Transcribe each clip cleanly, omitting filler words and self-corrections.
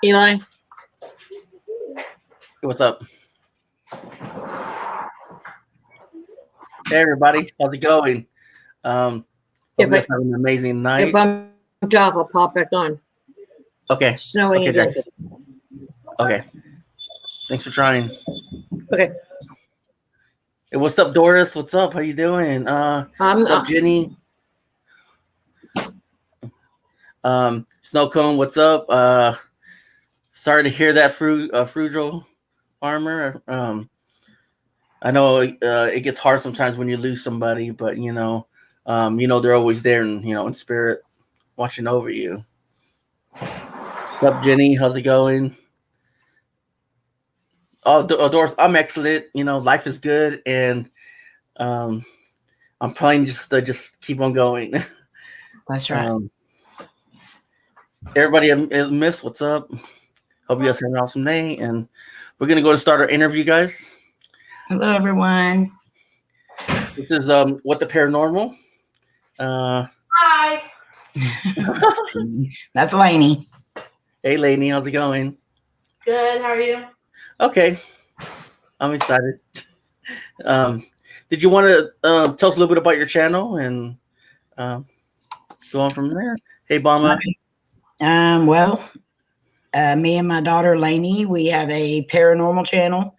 Eli? What's up? Hey everybody, how's it going? Hope you guys have an amazing night. If I'm off, I'll pop back on. Okay. Snowing Okay, again. Jack. Okay. Thanks for trying. Okay. Hey, what's up, Doris? What's up? How you doing? What's up, Jenny? Snow Cone, what's up? Sorry to hear that, Frugal Armor. I know it gets hard sometimes when you lose somebody, but they're always there and in spirit, watching over you. What's up, Jenny? How's it going? Oh, Doris, I'm excellent. Life is good, and I'm trying just keep on going. That's right. Everybody, Miss, what's up? Hope you guys have an awesome day, and we're gonna go to start our interview, guys. Hello, everyone. This is What the Paranormal. Hi. That's Lainey. Hey, Lainey, how's it going? Good. How are you? Okay, I'm excited. Did you want to tell us a little bit about your channel and go on from there? Hey, Bama. Me and my daughter Lainey, we have a paranormal channel.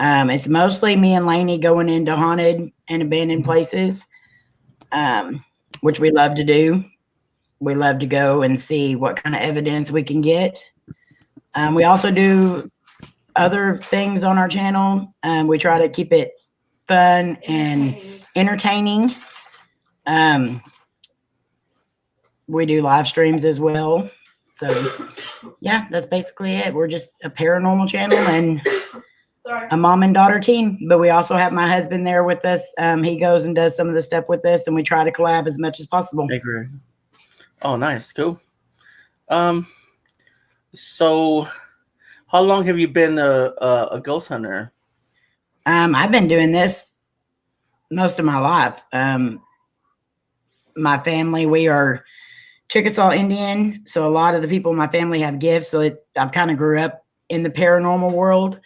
It's mostly me and Lainey going into haunted and abandoned places, which we love to do. We love to go and see what kind of evidence we can get. We also do other things on our channel. We try to keep it fun and entertaining. We do live streams as well. So yeah, that's basically it. We're just a paranormal channel and a mom and daughter team, but we also have my husband there with us. He goes and does some of the stuff with us, and we try to collab as much as possible. Hey, great. Oh, nice. Cool. So how long have you been a ghost hunter? I've been doing this most of my life. My family, we are Chickasaw Indian, so a lot of the people in my family have gifts. So I've kind of grew up in the paranormal world,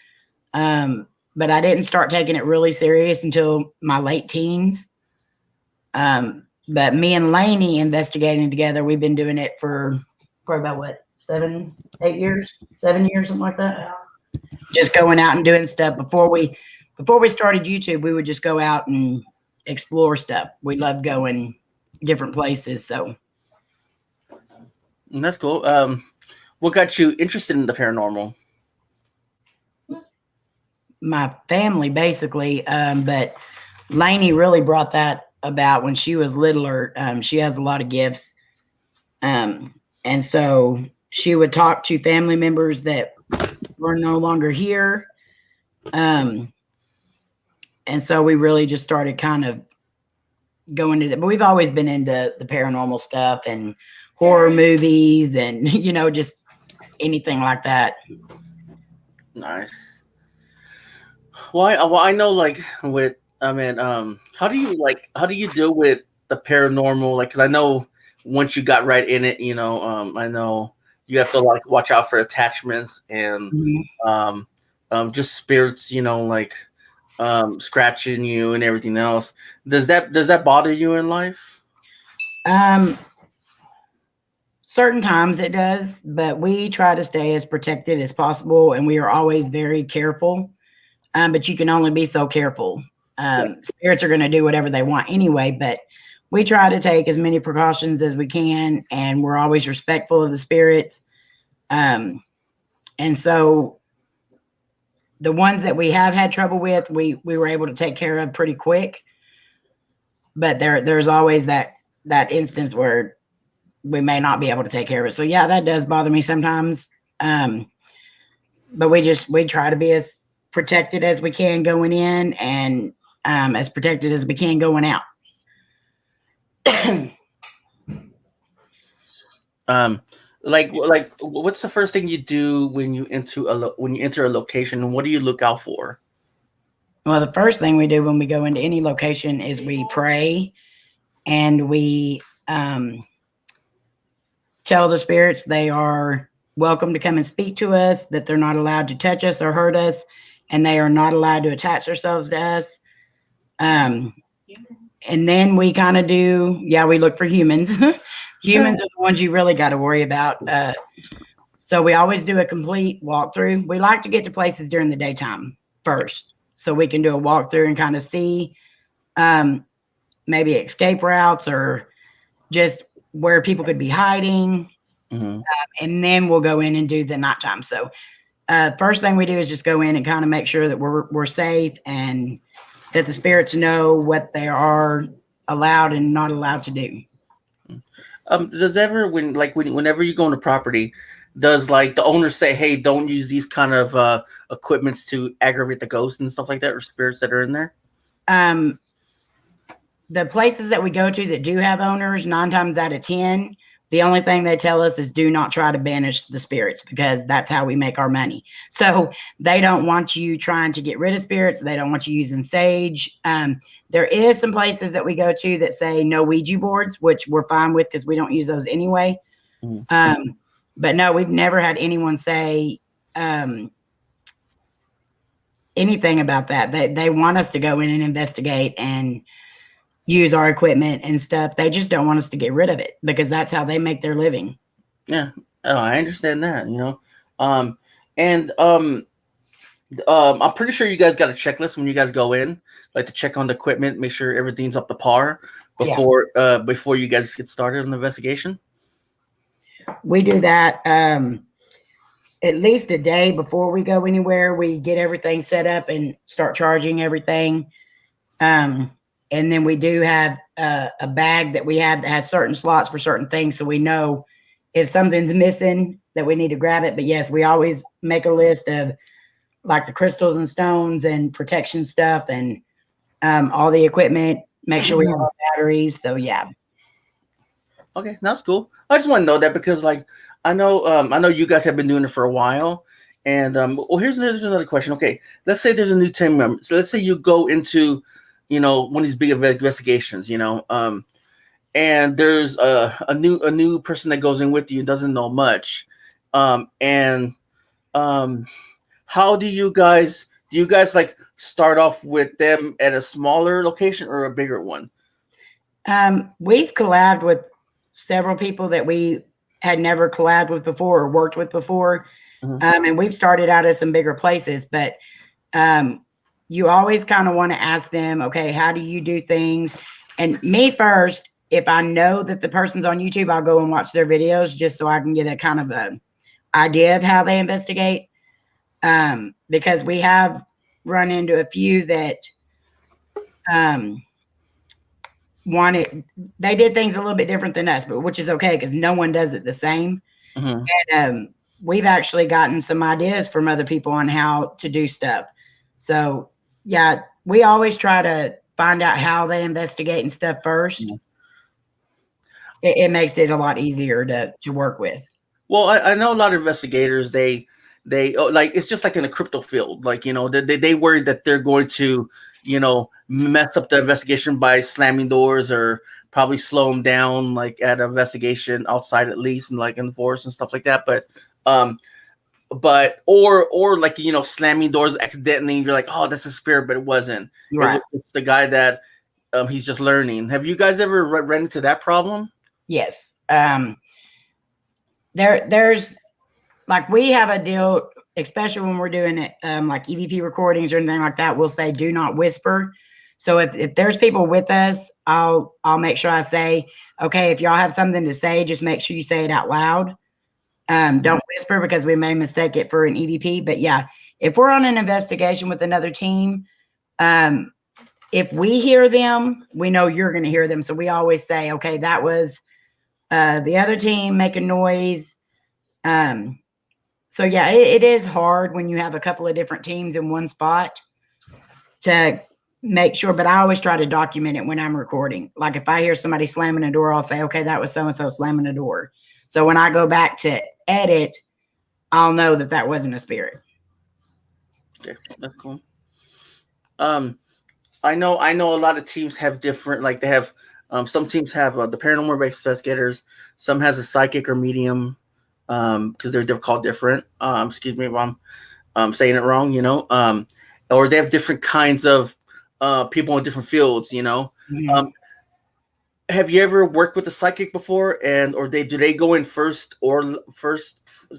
but I didn't start taking it really serious until my late teens. But me and Lainey investigating together, we've been doing it for probably about 7 years, something like that. Just going out and doing stuff. Before we started YouTube, we would just go out and explore stuff. We loved going different places. So that's cool. What got you interested in the paranormal? My family, basically, but Lainey really brought that about when she was littler. She has a lot of gifts, and so she would talk to family members that were no longer here, and so we really just started kind of going to that. But we've always been into the paranormal stuff and horror movies and just anything like that. Nice. Well, I know, like, how do you deal with the paranormal? Like, because I know once you got right in it, I know you have to watch out for attachments and just spirits, scratching you and everything else. Does that bother you in life? Certain times it does, but we try to stay as protected as possible, and we are always very careful. But you can only be so careful. Spirits are going to do whatever they want anyway, but we try to take as many precautions as we can, and we're always respectful of the spirits. And so the ones that we have had trouble with, we were able to take care of pretty quick. But there's always that instance where we may not be able to take care of it. So yeah, that does bother me sometimes. But we try to be as protected as we can going in and as protected as we can going out. Like what's the first thing you do when you enter a location, and what do you look out for? Well, the first thing we do when we go into any location is we pray, and we tell the spirits they are welcome to come and speak to us, that they're not allowed to touch us or hurt us, and they are not allowed to attach themselves to us. And then we kind of we look for humans. Humans are the ones you really got to worry about. So we always do a complete walkthrough. We like to get to places during the daytime first, so we can do a walkthrough and kind of see maybe escape routes or just where people could be hiding. Mm-hmm. And then we'll go in and do the nighttime. So first thing we do is just go in and kind of make sure that we're safe and that the spirits know what they are allowed and not allowed to do. Does ever whenever you go on a property, does like the owner say, hey, don't use these kind of equipments to aggravate the ghosts and stuff like that, or spirits that are in there? The places that we go to that do have owners, 9 times out of 10, the only thing they tell us is do not try to banish the spirits, because that's how we make our money. So they don't want you trying to get rid of spirits. They don't want you using sage. There is some places that we go to that say no Ouija boards, which we're fine with because we don't use those anyway. Mm-hmm. But no, we've never had anyone say anything about that. They want us to go in and investigate and use our equipment and stuff. They just don't want us to get rid of it because that's how they make their living. Yeah. Oh, I understand that, I'm pretty sure you guys got a checklist when you guys go in, like to check on the equipment, make sure everything's up to par before you guys get started on the investigation. We do that at least a day before we go anywhere. We get everything set up and start charging everything. And then we do have a bag that we have that has certain slots for certain things. So we know if something's missing that we need to grab it. But yes, we always make a list of like the crystals and stones and protection stuff and all the equipment, make sure we have our batteries. So yeah. Okay, that's cool. I just want to know that because like, I know you guys have been doing it for a while. And here's another question. Okay, let's say there's a new team member. So let's say you go into one of these big investigations, and there's a new person that goes in with you and doesn't know much. How do you guys like start off with them at a smaller location or a bigger one? We've collabed with several people that we had never collabed with before or worked with before. Mm-hmm. And we've started out at some bigger places, but you always kind of want to ask them, okay, how do you do things? And me first, if I know that the person's on YouTube, I'll go and watch their videos just so I can get a kind of a idea of how they investigate. Because we have run into a few that they did things a little bit different than us, but which is okay because no one does it the same. Mm-hmm. And we've actually gotten some ideas from other people on how to do stuff. So yeah, we always try to find out how they investigate and stuff first. Mm-hmm. It makes it a lot easier to work with. Well, I know a lot of investigators, they like, it's just like in a crypto field, like, they worry that they're going to, mess up the investigation by slamming doors or probably slow them down, like at an investigation outside, at least, and like in the forest and stuff like that. Or like, slamming doors accidentally, and you're like, oh, that's a spirit, but it wasn't. Right. It's the guy that he's just learning. Have you guys ever run into that problem? Yes. There's like, we have a deal, especially when we're doing it, like EVP recordings or anything like that, we'll say, do not whisper. So if there's people with us, I'll make sure I say, okay, if y'all have something to say, just make sure you say it out loud. Don't whisper because we may mistake it for an EVP. But yeah, if we're on an investigation with another team, if we hear them, we know you're going to hear them. So we always say, okay, that was the other team making noise. So yeah, it is hard when you have a couple of different teams in one spot to make sure, but I always try to document it when I'm recording. Like if I hear somebody slamming a door, I'll say, okay, that was so-and-so slamming a door. So when I go back to edit, I'll know that wasn't a spirit. Okay, that's cool. I know a lot of teams have different, like they have, some teams have the paranormal investigators, some has a psychic or medium, because they're called different. Excuse me if I'm saying it wrong, or they have different kinds of people in different fields, Mhm. Have you ever worked with a psychic before, or do they go in first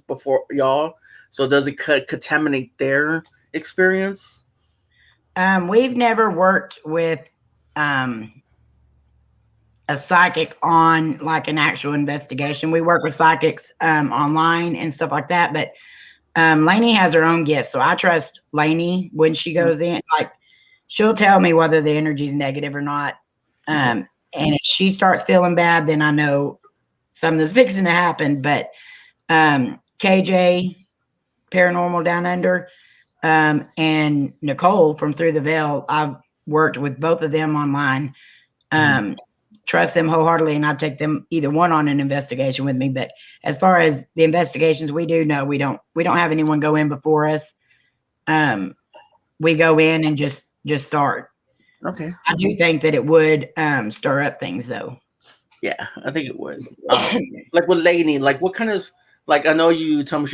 before y'all? So does it contaminate their experience? We've never worked with a psychic on like an actual investigation. We work with psychics online and stuff like that, but Lainey has her own gifts, so I trust Lainey when she goes in. Like, she'll tell me whether the energy's negative or not. And if she starts feeling bad, then I know something's fixing to happen. But KJ, Paranormal Down Under, and Nicole from Through the Veil, I've worked with both of them online. Trust them wholeheartedly, and I take them either one on an investigation with me. But as far as the investigations we do, no, we don't have anyone go in before us. We go in and just start. Okay. I do think that it would stir up things, though. Yeah, I think it would. Like with Lainey, like what kind of, like, I know you tell me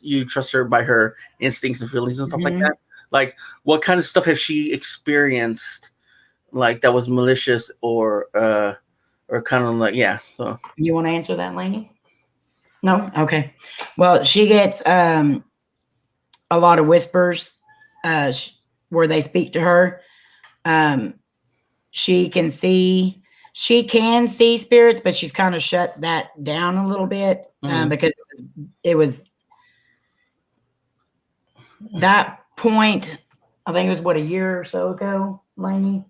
you trust her by her instincts and feelings and stuff like that. Like, what kind of stuff has she experienced, like that was malicious or kind of like, yeah. So you want to answer that, Lainey? No? Okay. Well, she gets a lot of whispers where they speak to her. She can see spirits, but she's kind of shut that down a little bit because it was that point. I think it was a year or so ago, Lainey.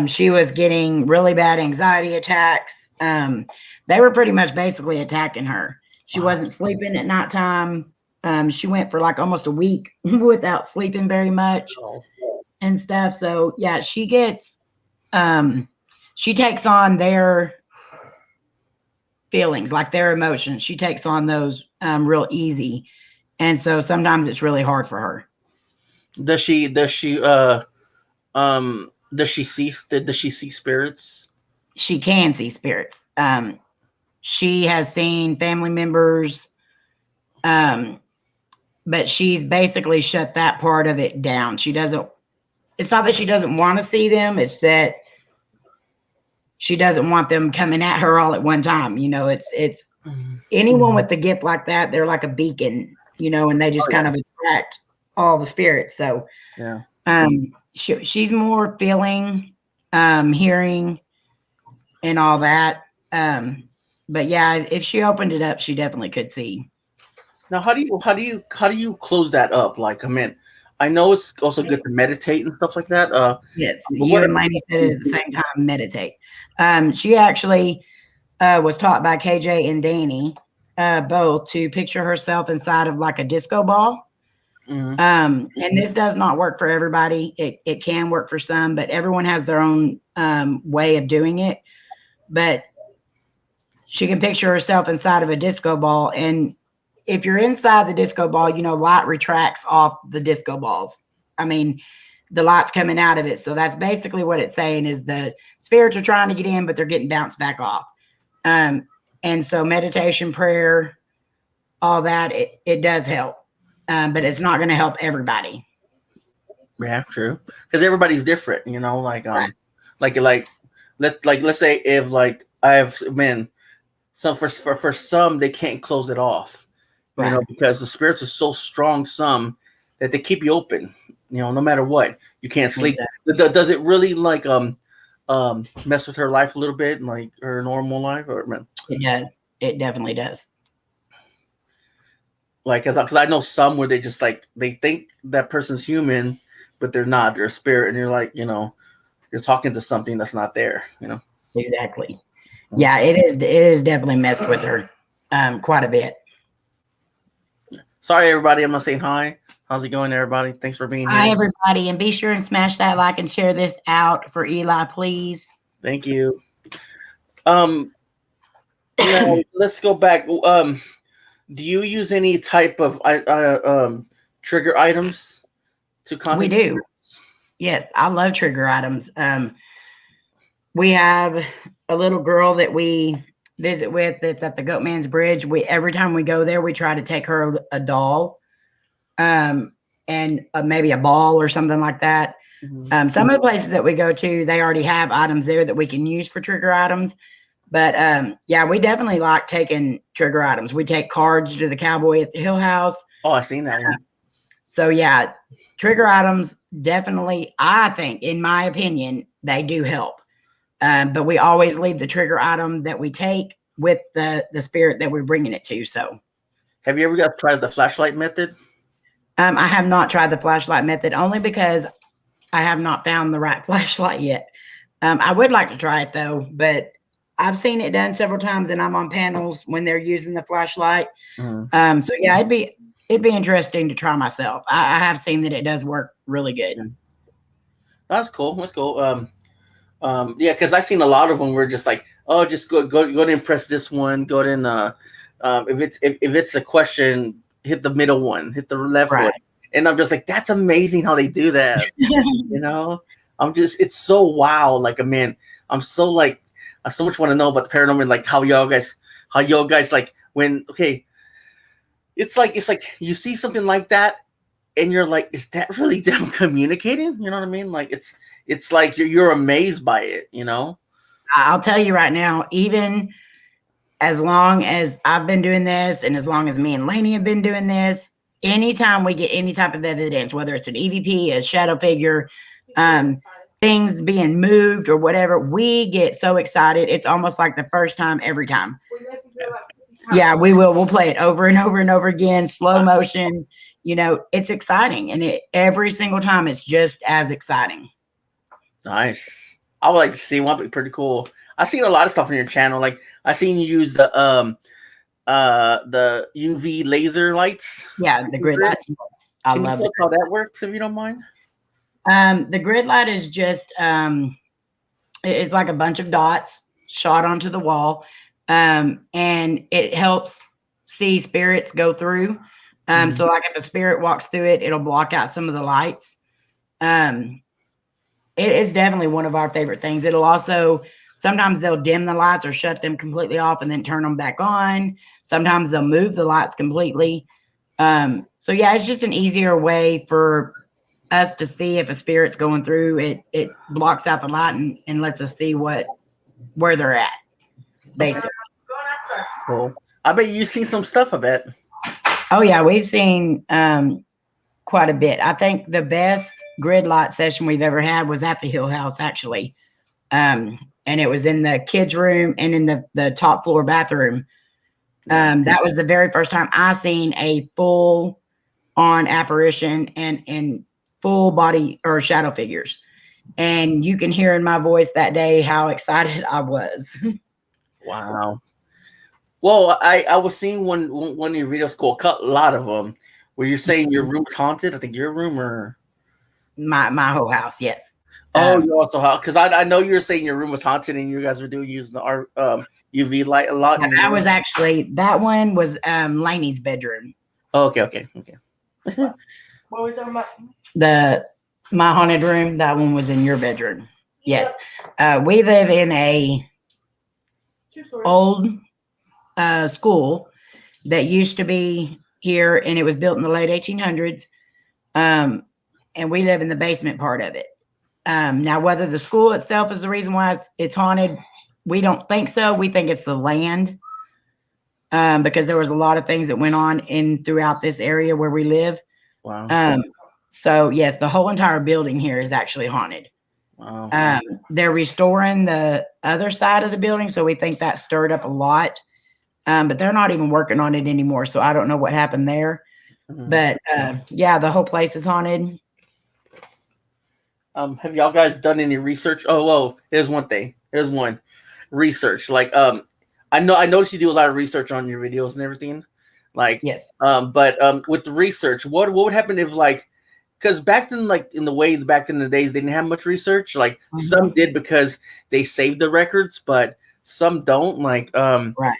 She was getting really bad anxiety attacks. They were pretty much basically attacking her. She wasn't sleeping at nighttime. She went for like almost a week without sleeping very much and stuff. So yeah, she gets, she takes on their feelings, like their emotions. She takes on those real easy. And so sometimes it's really hard for her. does she see spirits? She can see spirits. She has seen family members, but she's basically shut that part of it down. It's not that she doesn't want to see them, it's that she doesn't want them coming at her all at one time. It's anyone with a gift like that, they're like a beacon, and they just kind of attract all the spirits. So yeah. She's more feeling, hearing, and all that. But yeah, if she opened it up, she definitely could see. Now, how do you close that up? Like, I mean, I know it's also good to meditate and stuff like that. Yes, you and Lainey said it at the same time. Meditate. She actually was taught by KJ and Danny both to picture herself inside of like a disco ball. And this does not work for everybody. It can work for some, but everyone has their own way of doing it. But she can picture herself inside of a disco ball, and if you're inside the disco ball, light retracts off the disco balls. I mean, the light's coming out of it. So that's basically what it's saying, is the spirits are trying to get in, but they're getting bounced back off. And so meditation, prayer, all that, it does help. But it's not going to help everybody. Yeah, true. Because everybody's different, right. Let's say if like I have been some for some, they can't close it off, right. Because the spirits are so strong, some that they keep you open, no matter what. You can't sleep. Exactly. Does it really like mess with her life a little bit, like her normal life, or it does? It definitely does. Like, because I know some where they just like they think that person's human, but they're not. They're a spirit, and you're like, you're talking to something that's not there. Exactly. Yeah, it is. It is definitely messed with her quite a bit. Sorry, everybody. I'm not saying hi. How's it going, everybody? Thanks for being here. Hi, everybody, and be sure and smash that like and share this out for Eli, please. Thank you. Let's go back. Do you use any type of trigger items to contact? We do. Yes, I love trigger items. We have a little girl that we visit with that's at the Goatman's Bridge. Every time we go there, we try to take her a doll, and maybe a ball or something like that. Some of the places that we go to, they already have items there that we can use for trigger items. But yeah, we definitely like taking trigger items. We take cards to the Cowboy at the Hill House. Oh, I've seen that one. So yeah, trigger items definitely, I think, in my opinion, they do help. But we always leave the trigger item that we take with the spirit that we're bringing it to. So, Have you ever tried the flashlight method? I have not tried the flashlight method only because I have not found the right flashlight yet. I would like to try it though, but I've seen it done several times, and I'm on panels when they're using the flashlight. So yeah, it'd be interesting to try myself. I have seen that it does work really good. That's cool. That's cool. Yeah, because I've seen a lot of them where just like, oh, just go to impress this one. Go to if it's a question, hit the middle one, hit the left one, and I'm just like, that's amazing how they do that. You know, it's so wow. Like, man, I so much want to know about the paranormal, like how y'all guys like when it's like you see something like that, and you're like, is that really them communicating? You know what I mean? Like it's like you're amazed by it, you know? I'll tell you right now, even as long as I've been doing this and as long as me and Lainey have been doing this, anytime we get any type of evidence, whether it's an EVP, a shadow figure, things being moved or whatever, we get so excited. It's almost like the first time every time. Yeah, we will. We'll play it over and over and over again, slow motion. You know, it's exciting. And every single time it's just as exciting. Nice. I would like to see one. Be pretty cool. I've seen a lot of stuff on your channel. Like I seen you use the UV laser lights. Yeah, the grid lights. I love it. How that works, if you don't mind. The grid light is just it's like a bunch of dots shot onto the wall, and it helps see spirits go through. So like if a spirit walks through it, it'll block out some of the lights. It is definitely one of our favorite things. It'll also, sometimes they'll dim the lights or shut them completely off and then turn them back on. Sometimes they'll move the lights completely. So yeah, it's just an easier way for us to see if a spirit's going through. It blocks out the light and lets us see where they're at, basically. Cool. I bet you've seen some stuff, I bet. Oh yeah, we've seen quite a bit. I think the best grid light session we've ever had was at the Hill House, actually. And it was in the kids' room and in the top floor bathroom. That was the very first time I seen a full on apparition and full body or shadow figures. And you can hear in my voice that day how excited I was. Wow. Well, I was seeing one of your videos, a lot of them, where you're saying your room's haunted. I think your room or my whole house, yes. Oh, you also how? Because I know you were saying your room was haunted and you guys were using the UV light a lot. That one was Lainey's bedroom. Oh, okay. What are we talking about? My haunted room, that one was in your bedroom. Yes. We live in a old school that used to be here, and it was built in the late 1800s. And we live in the basement part of it. Now, whether the school itself is the reason why it's haunted, we don't think so. We think it's the land, because there was a lot of things that went on throughout this area where we live. Wow. So yes, the whole entire building here is actually haunted. Wow. They're restoring the other side of the building, so we think that stirred up a lot. But they're not even working on it anymore, so I don't know what happened there. But yeah, the whole place is haunted. Have y'all guys done any research? Oh, well, here's one thing. Here's one research. Like, I noticed you do a lot of research on your videos and everything. Like, yes. But with the research, what would happen if, like, because back in the days, they didn't have much research. Like, some did because they saved the records, but some don't. Like, right.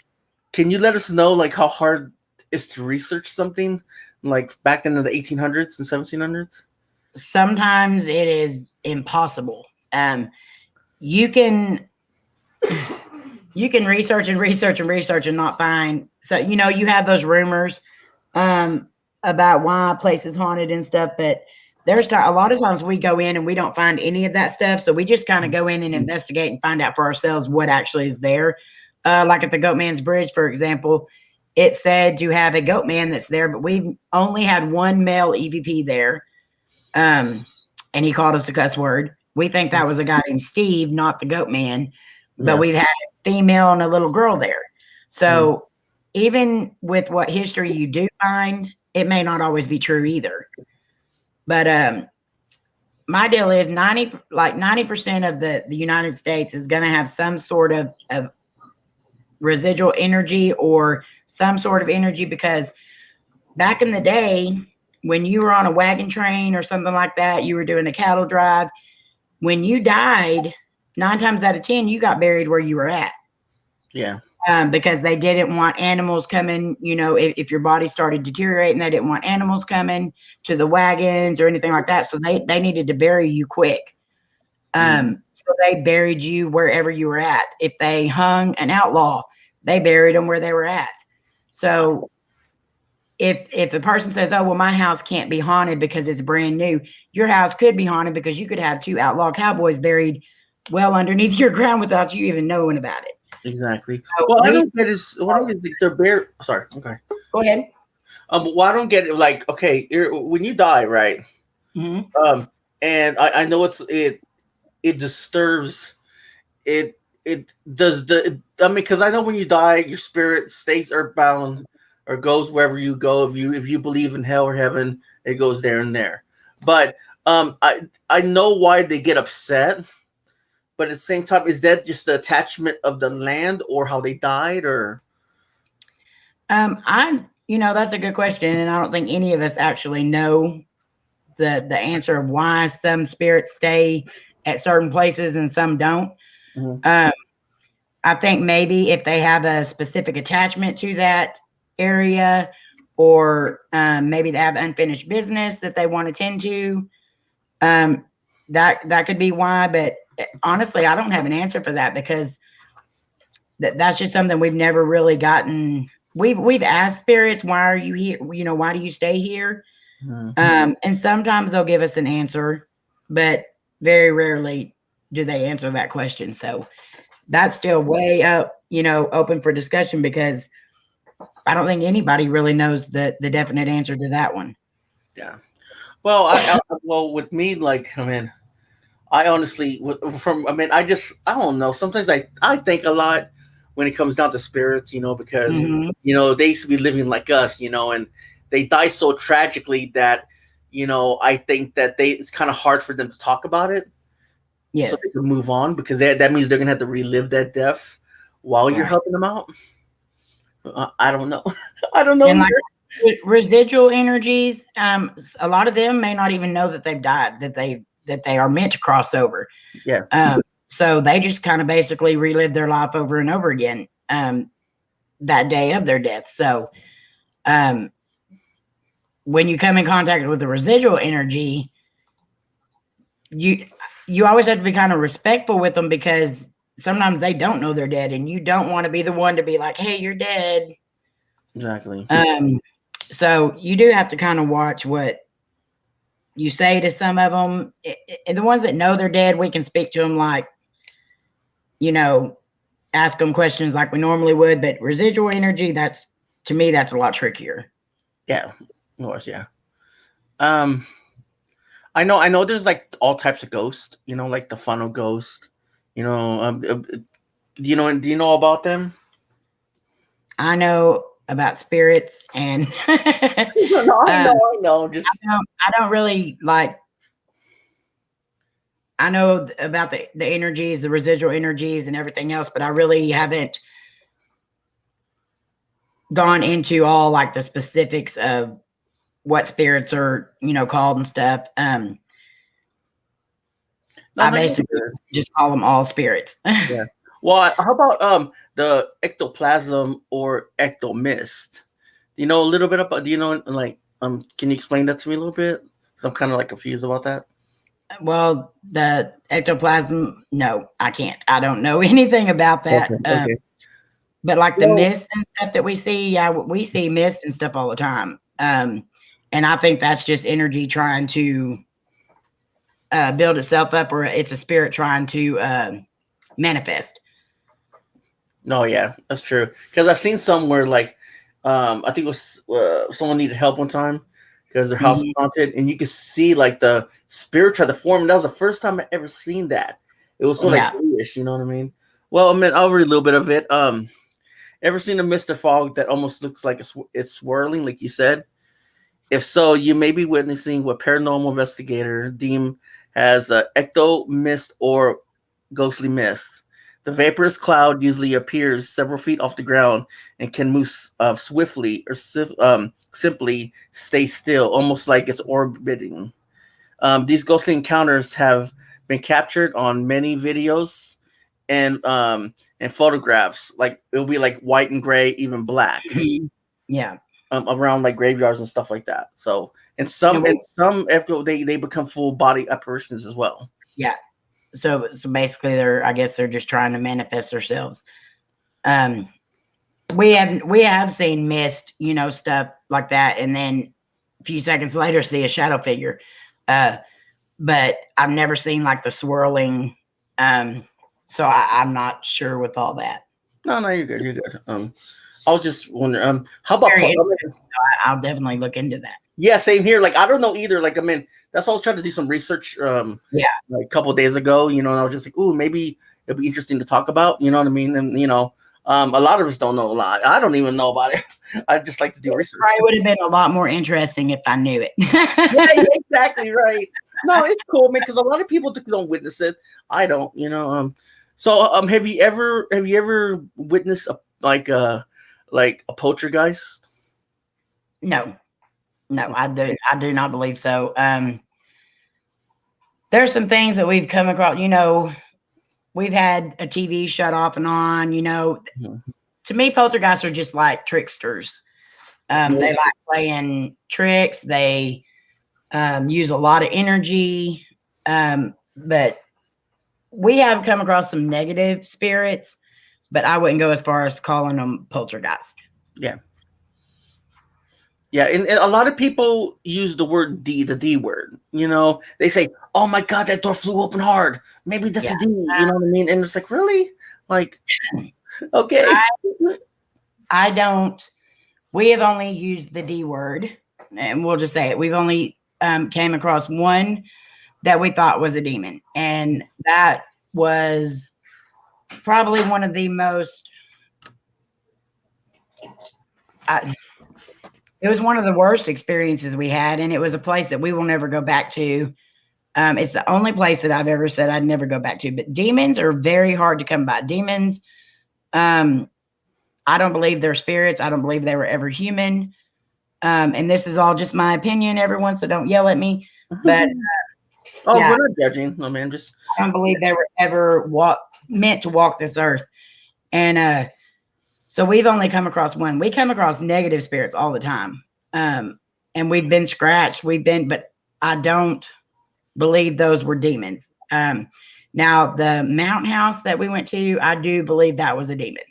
Can you let us know, like, how hard it is to research something, like, back in the 1800s and 1700s? Sometimes it is impossible. You can you can research and research and research and not find. So, you know, you have those rumors about why a place is haunted and stuff, but there's a lot of times we go in and we don't find any of that stuff. So we just kind of go in and investigate and find out for ourselves what actually is there. Like at the Goatman's Bridge, for example, it said to have a goat man that's there, but we've only had one male EVP there. And he called us a cuss word. We think that was a guy named Steve, not the goat man, but we've had a female and a little girl there. So even with what history you do find, it may not always be true either. But my deal is 90% of the United States is going to have some sort of residual energy or some sort of energy, because back in the day, when you were on a wagon train or something like that, you were doing a cattle drive, when you died, 9 times out of 10, you got buried where you were at. Yeah. Because they didn't want animals coming, you know, if your body started deteriorating, they didn't want animals coming to the wagons or anything like that. So they needed to bury you quick. So they buried you wherever you were at. If they hung an outlaw, they buried them where they were at. So if a person says, oh, well, my house can't be haunted because it's brand new, your house could be haunted because you could have 2 outlaw cowboys buried well underneath your ground without you even knowing about it. Exactly. So Well, I don't get is what I get they're buried. Sorry. Okay. Go ahead. Well, I don't get it. Like, okay, when you die, right? Mm-hmm. And I know it disturbs it. It does I mean, because I know when you die, your spirit stays earthbound or goes wherever you go. If you believe in hell or heaven, it goes there and there. But I know why they get upset. But at the same time, is that just the attachment of the land or how they died, or? That's a good question, and I don't think any of us actually know the answer of why some spirits stay at certain places and some don't. Mm-hmm. I think maybe if they have a specific attachment to that area, or maybe they have unfinished business that they want to tend to, that could be why. But honestly, I don't have an answer for that, because that's just something we've never really gotten. We've asked spirits, why are you here? You know, why do you stay here? Mm-hmm. And sometimes they'll give us an answer, but very rarely do they answer that question. So that's still way up, open for discussion, because I don't think anybody really knows the definite answer to that one. Yeah. Well, well, with me, like, I mean, I honestly, I don't know. Sometimes I think a lot when it comes down to spirits, because, they used to be living like us, and they die so tragically that, I think that it's kind of hard for them to talk about it. Yes. So they can move on, because that means they're going to have to relive that death while you're helping them out. I don't know. I don't know. And like residual energies, a lot of them may not even know that they've died, that they are meant to cross over. Yeah. So they just kind of basically relive their life over and over again that day of their death. So when you come in contact with the residual energy, you always have to be kind of respectful with them, because sometimes they don't know they're dead, and you don't want to be the one to be like, hey, you're dead. Exactly. So you do have to kind of watch what you say to some of them. And the ones that know they're dead, we can speak to them like, ask them questions like we normally would. But residual energy, to me, that's a lot trickier. Yeah, of course, yeah. I know there's like all types of ghosts, like the funnel ghost, do you know about them? I know about spirits, and I know. Just I don't really like. I know about the energies, the residual energies, and everything else, but I really haven't gone into all like the specifics of what spirits are, called and stuff. I basically just call them all spirits. Yeah. Well, how about the ectoplasm or ectomist? Do you know a little bit about? Do you know, like, can you explain that to me a little bit? Because I'm kind of like confused about that. Well, the ectoplasm, no, I can't. I don't know anything about that. Okay. But like the Well- mist and stuff that we see, yeah, we see mist and stuff all the time. And I think that's just energy trying to build itself up, or it's a spirit trying to manifest. No, yeah, that's true. Because I've seen somewhere like, I think it was someone needed help one time because their house was haunted, and you could see like the spirit try to form. And that was the first time I ever seen that. It was sort of like bluish, you know what I mean? Well, I mean, I'll read a little bit of it. Ever seen a mist or fog that almost looks like it's swirling, like you said? If so, you may be witnessing what paranormal investigator deem as a ecto mist or ghostly mist. The vaporous cloud usually appears several feet off the ground and can move swiftly or simply stay still, almost like it's orbiting. These ghostly encounters have been captured on many videos and photographs. Like it'll be like white and gray, even black. Yeah. Around like graveyards and stuff like that. So and some after they become full body apparitions as well. Yeah. So basically I guess they're just trying to manifest themselves. We have seen mist, stuff like that, and then a few seconds later see a shadow figure. But I've never seen like the swirling. So I'm not sure with all that. No, you're good. You're good. I was just wondering, how about I'll definitely look into that. Yeah, same here. Like I don't know either. Like I mean, that's why I was trying to do some research. Like a couple of days ago, and I was just like, "Ooh, maybe it'd be interesting to talk about." You know what I mean? And a lot of us don't know a lot. I don't even know about it. I just like to do research. Probably would have been a lot more interesting if I knew it. Yeah, exactly right. No, it's cool, man. Because a lot of people don't witness it. I don't. So have you ever witnessed a poltergeist? No, I do not believe so. There's some things that we've come across, we've had a TV shut off and on, To me, poltergeists are just like tricksters. They like playing tricks. They use a lot of energy. But we have come across some negative spirits, but I wouldn't go as far as calling them poltergeist. Yeah. Yeah, and a lot of people use the word the D word. They say, "Oh my God, that door flew open hard. Maybe that's a D." You know what I mean? And it's like, really? Like, okay. I don't. We have only used the D word, and we'll just say it. We've only came across one that we thought was a demon, and that was probably one of the most. It was one of the worst experiences we had, and it was a place that we will never go back to. It's the only place that I've ever said I'd never go back to. But demons are very hard to come by. Demons, I don't believe they're spirits. I don't believe they were ever human. And this is all just my opinion, everyone, so don't yell at me. But we're not judging. No, man, just I don't believe they were ever meant to walk this earth. And so we've only come across one. We come across negative spirits all the time. And we've been scratched. But I don't believe those were demons. Now the Mount House that we went to, I do believe that was a demon.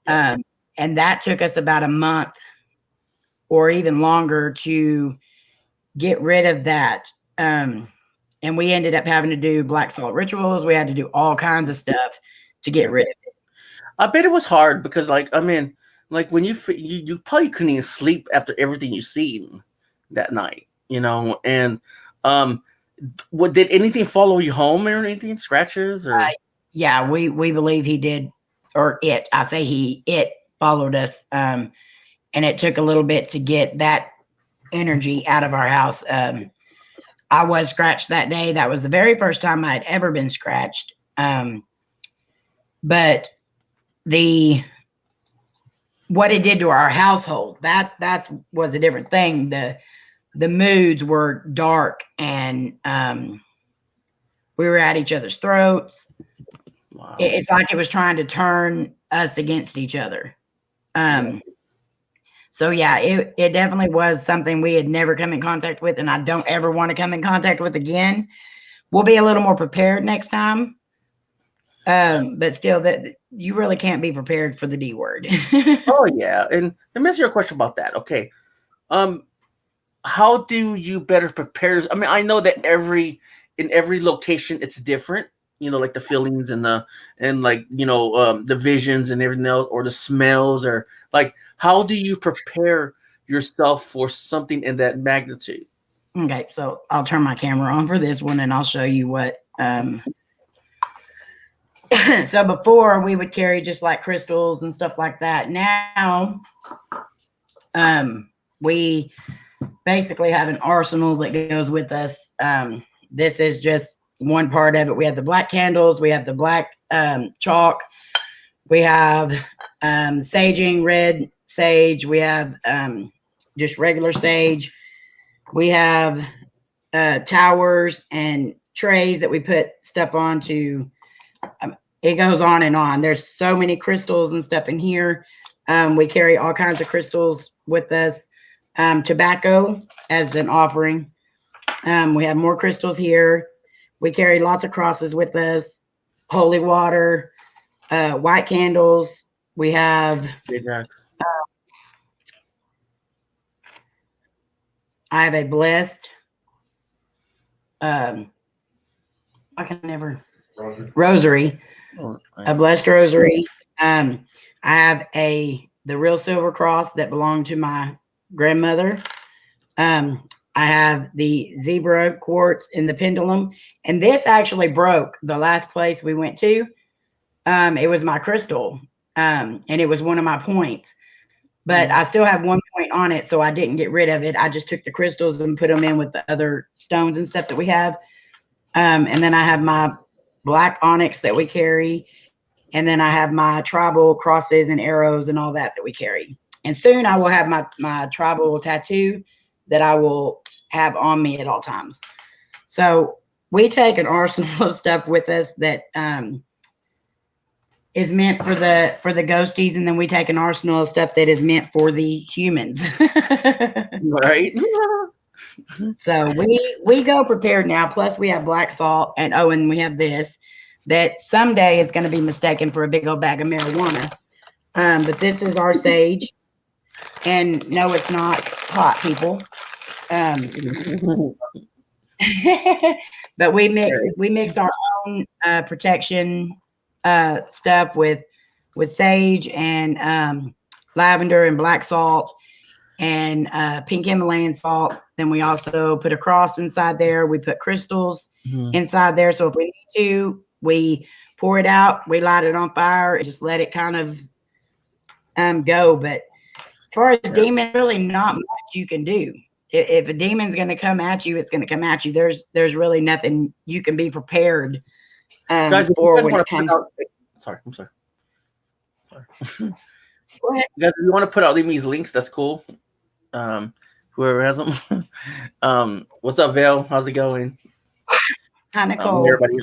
And that took us about a month or even longer to get rid of that. And we ended up having to do black salt rituals. We had to do all kinds of stuff to get rid of it. I bet it was hard because, when you probably couldn't even sleep after everything you seen that night, And did anything follow you home or anything? Scratches or? Yeah, we believe he did, or it. I say it followed us, and it took a little bit to get that energy out of our house. I was scratched that day. That was the very first time I had ever been scratched. But what it did to our household, that was a different thing. The moods were dark, and we were at each other's throats. Wow. It's like it was trying to turn us against each other. So yeah, it definitely was something we had never come in contact with, and I don't ever want to come in contact with again. We'll be a little more prepared next time. But still, that you really can't be prepared for the D word. Oh yeah, and let me ask you a question about that. Okay, how do you better prepare? I mean, I know that in every location it's different. You know, like the feelings and like the visions and everything else, or the smells, or like how do you prepare yourself for something in that magnitude? Okay, so I'll turn my camera on for this one, and I'll show you what. So before we would carry just like crystals and stuff like that. Now, we basically have an arsenal that goes with us. This is just one part of it. We have the black candles, we have the black chalk, we have saging, red sage, we have just regular sage, we have towers and trays that we put stuff on to. It goes on and on. There's so many crystals and stuff in here. We carry all kinds of crystals with us. Tobacco as an offering. We have more crystals here. We carry lots of crosses with us. Holy water, white candles. We have. I have a blessed. I can never. Rosary. Oh, A blessed rosary. I have the real silver cross that belonged to my grandmother. I have the zebra quartz in the pendulum, and this actually broke the last place we went to. It was my crystal, and it was one of my points, but I still have one point on it, so I didn't get rid of it. I just took the crystals and put them in with the other stones and stuff that we have. And then I have my black onyx that we carry. And then I have my tribal crosses and arrows and all that we carry. And soon I will have my tribal tattoo that I will have on me at all times. So we take an arsenal of stuff with us that is meant for the ghosties, and then we take an arsenal of stuff that is meant for the humans. Right. So we go prepared now. Plus we have black salt, and we have this that someday is going to be mistaken for a big old bag of marijuana. But this is our sage, and no, it's not pot, people. But we mix our own protection stuff with sage and lavender and black salt and pink Himalayan salt. Then we also put a cross inside there. We put crystals inside there. So if we need to, we pour it out, we light it on fire, and just let it kind of go. But as far as demon, really not much you can do. If a demon's going to come at you, it's going to come at you. There's really nothing you can be prepared Guys, for when it comes. Sorry, I'm sorry. Go ahead. Guys, if you want to put out these links, that's cool. Whoever has them. What's up, Vale? How's it going? Kind of cold. Everybody.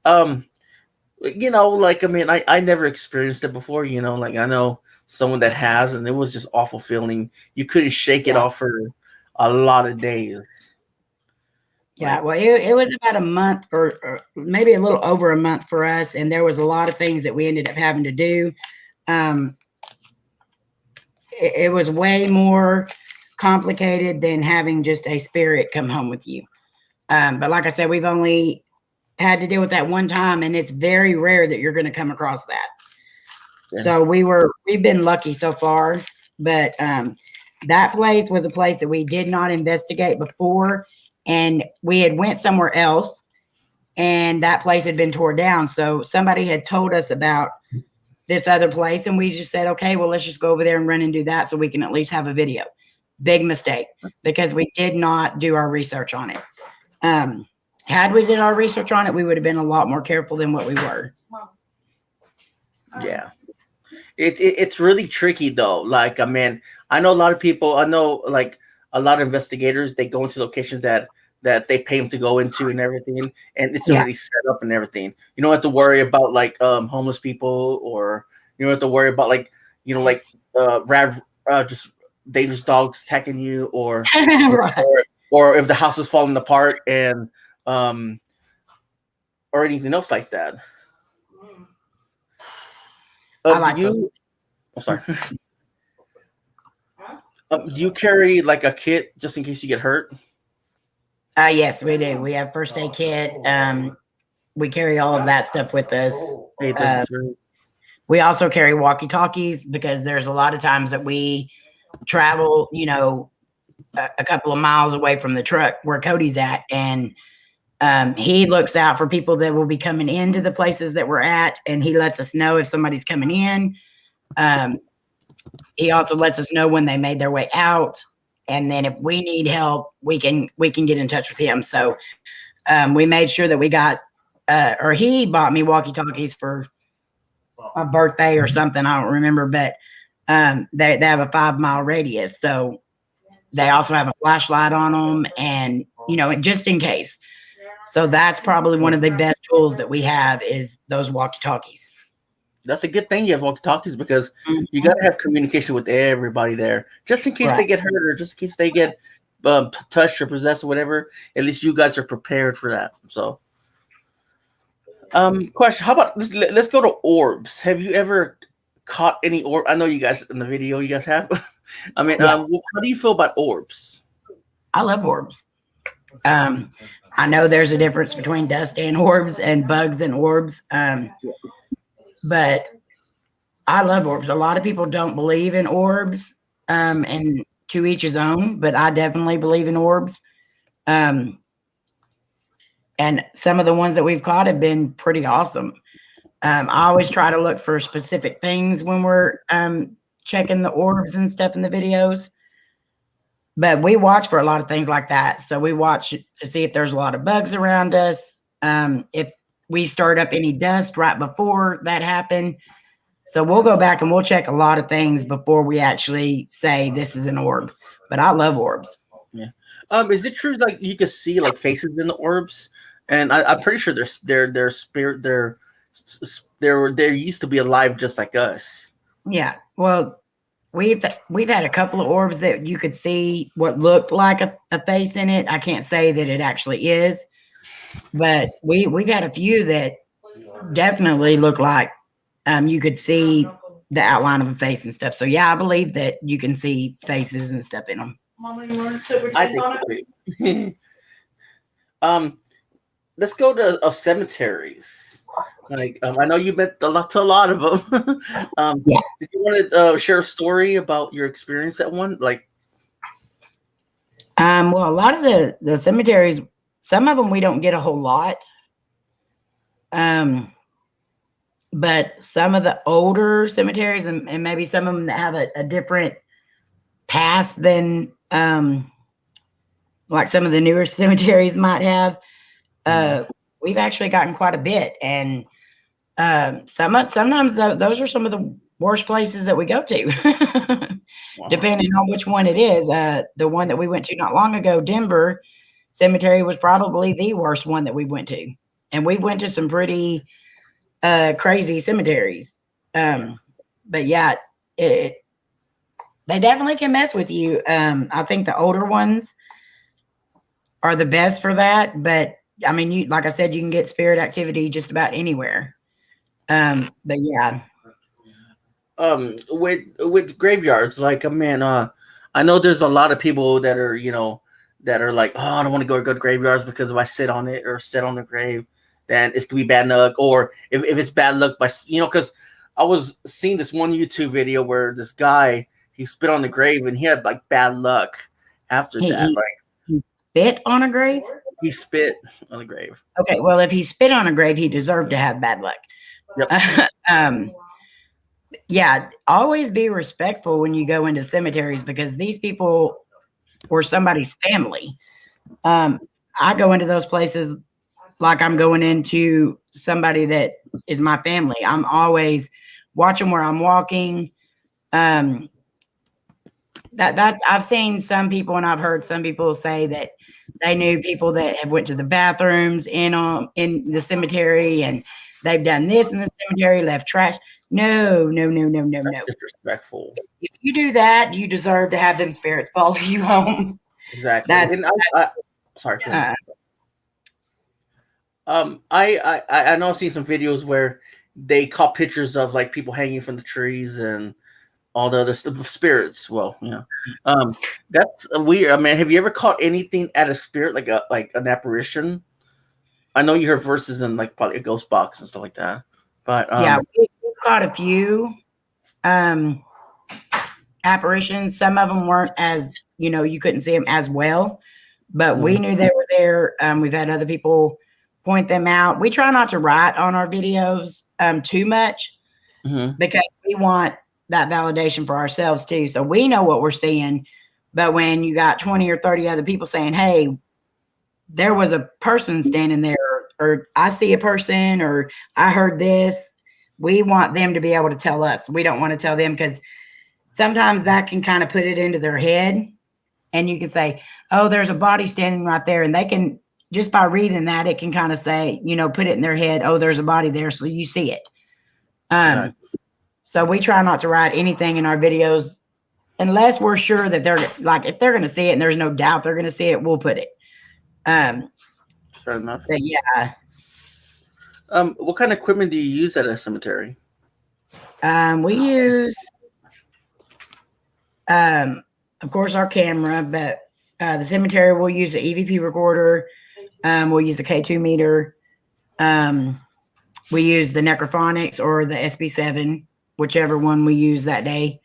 Like, I mean, I never experienced it before, like I know someone that has, and it was just awful feeling. You couldn't shake it off for a lot of days. Yeah, well, it was about a month or maybe a little over a month for us, and there was a lot of things that we ended up having to do. It was way more complicated than having just a spirit come home with you. But like I said, we've only had to deal with that one time, and it's very rare that you're going to come across that. Yeah. So we've been lucky so far, but that place was a place that we did not investigate before, and we had went somewhere else, and that place had been torn down. So somebody had told us about this other place, and we just said, okay, well, let's just go over there and run and do that so we can at least have a video. Big mistake, because we did not do our research on it. Had we did our research on it, we would have been a lot more careful than what we were. Yeah. It's really tricky though. Like, I mean, I know a lot of people, like a lot of investigators, they go into locations that they pay them to go into and everything, and it's already set up and everything. You don't have to worry about like homeless people, or you don't have to worry about like like just dangerous dogs attacking you, or Right. or if the house is falling apart, and or anything else like that. I like do you? I'm sorry. Do you carry like a kit just in case you get hurt? Yes, we do. We have first aid kit. We carry all of that stuff with us. Hey, that's very- We also carry walkie-talkies because there's a lot of times that we travel, a couple of miles away from the truck where Cody's at, and he looks out for people that will be coming into the places that we're at, and he lets us know if somebody's coming in. He also lets us know when they made their way out, and then if we need help, we can get in touch with him. So we made sure that we got, or he bought me walkie-talkies for a birthday or something. I don't remember, but they have a 5-mile radius, so they also have a flashlight on them, and just in case. So that's probably one of the best tools that we have is those walkie-talkies. That's a good thing you have walkie-talkies, because you got to have communication with everybody there, just in case they get hurt, or just in case they get touched or possessed or whatever. At least you guys are prepared for that. So, question: how about let's go to orbs? Have you ever caught any orb? I know you guys in the video, you guys have. I mean, how do you feel about orbs? I love orbs. I know there's a difference between dust and orbs and bugs and orbs. But I love orbs. A lot of people don't believe in orbs, and to each his own, but I definitely believe in orbs. And some of the ones that we've caught have been pretty awesome. I always try to look for specific things when we're checking the orbs and stuff in the videos. But we watch for a lot of things like that. So we watch to see if there's a lot of bugs around us. If we stirred up any dust right before that happened. So we'll go back and we'll check a lot of things before we actually say this is an orb. But I love orbs. Yeah. Is it true like you can see like faces in the orbs? And I'm pretty sure they're spirit, they used to be alive just like us. Yeah. Well, we've had a couple of orbs that you could see what looked like a face in it. I can't say that it actually is, but we've had a few that definitely look like you could see the outline of a face and stuff. So yeah, I believe that you can see faces and stuff in them. Mama, you want to put I cheese on it? think let's go to cemeteries. Like I know you met to a lot of them. Yeah. Did you want to share a story about your experience at one? Like, well, a lot of the cemeteries, some of them we don't get a whole lot. But some of the older cemeteries and maybe some of them that have a different past than like some of the newer cemeteries might have, we've actually gotten quite a bit. And sometimes those are some of the worst places that we go to, depending on which one it is. The one that we went to not long ago, Denver Cemetery, was probably the worst one that we went to. And we went to some pretty crazy cemeteries. But yeah, they definitely can mess with you. I think the older ones are the best for that. But I mean, like I said, you can get spirit activity just about anywhere. But yeah. With graveyards, like I know there's a lot of people that are that are like, oh, I don't want to go to graveyards because if I sit on it or sit on the grave, then it's gonna be bad luck. Or if it's bad luck by because I was seeing this one YouTube video where this guy, he spit on the grave and he had like bad luck after that. He spit on a grave? He spit on the grave. Okay, well, if he spit on a grave, he deserved to have bad luck. Yep. Yeah, always be respectful when you go into cemeteries because these people were somebody's family. I go into those places like I'm going into somebody that is my family. I'm always watching where I'm walking. I've seen some people and I've heard some people say that they knew people that have went to the bathrooms in the cemetery and they've done this in the cemetery, left trash. No. That's disrespectful. If you do that, you deserve to have them spirits follow you home. Exactly. That's And sorry. Go ahead. I know I've seen some videos where they caught pictures of like people hanging from the trees and all the other stuff, spirits. Well, that's weird. I mean, have you ever caught anything at a spirit, like an apparition? I know you heard verses in like probably a ghost box and stuff like that, but yeah, we've caught a few apparitions. Some of them weren't as, you couldn't see them as well, but we knew they were there. We've had other people point them out. We try not to write on our videos too much because we want that validation for ourselves too. So we know what we're seeing, but when you got 20 or 30 other people saying, hey, there was a person standing there, or I see a person, or I heard this, we want them to be able to tell us. We don't want to tell them, because sometimes that can kind of put it into their head, and you can say, oh, there's a body standing right there. And they can, just by reading that, it can kind of say, put it in their head, oh, there's a body there. So you see it. So we try not to write anything in our videos unless we're sure that they're like, if they're going to see it and there's no doubt they're going to see it, we'll put it. Fair enough. But yeah. What kind of equipment do you use at a cemetery? We use, of course, our camera, but the cemetery will use the EVP recorder. We'll use the K2 meter. We use the Necrophonics or the SB7, whichever one we use that day.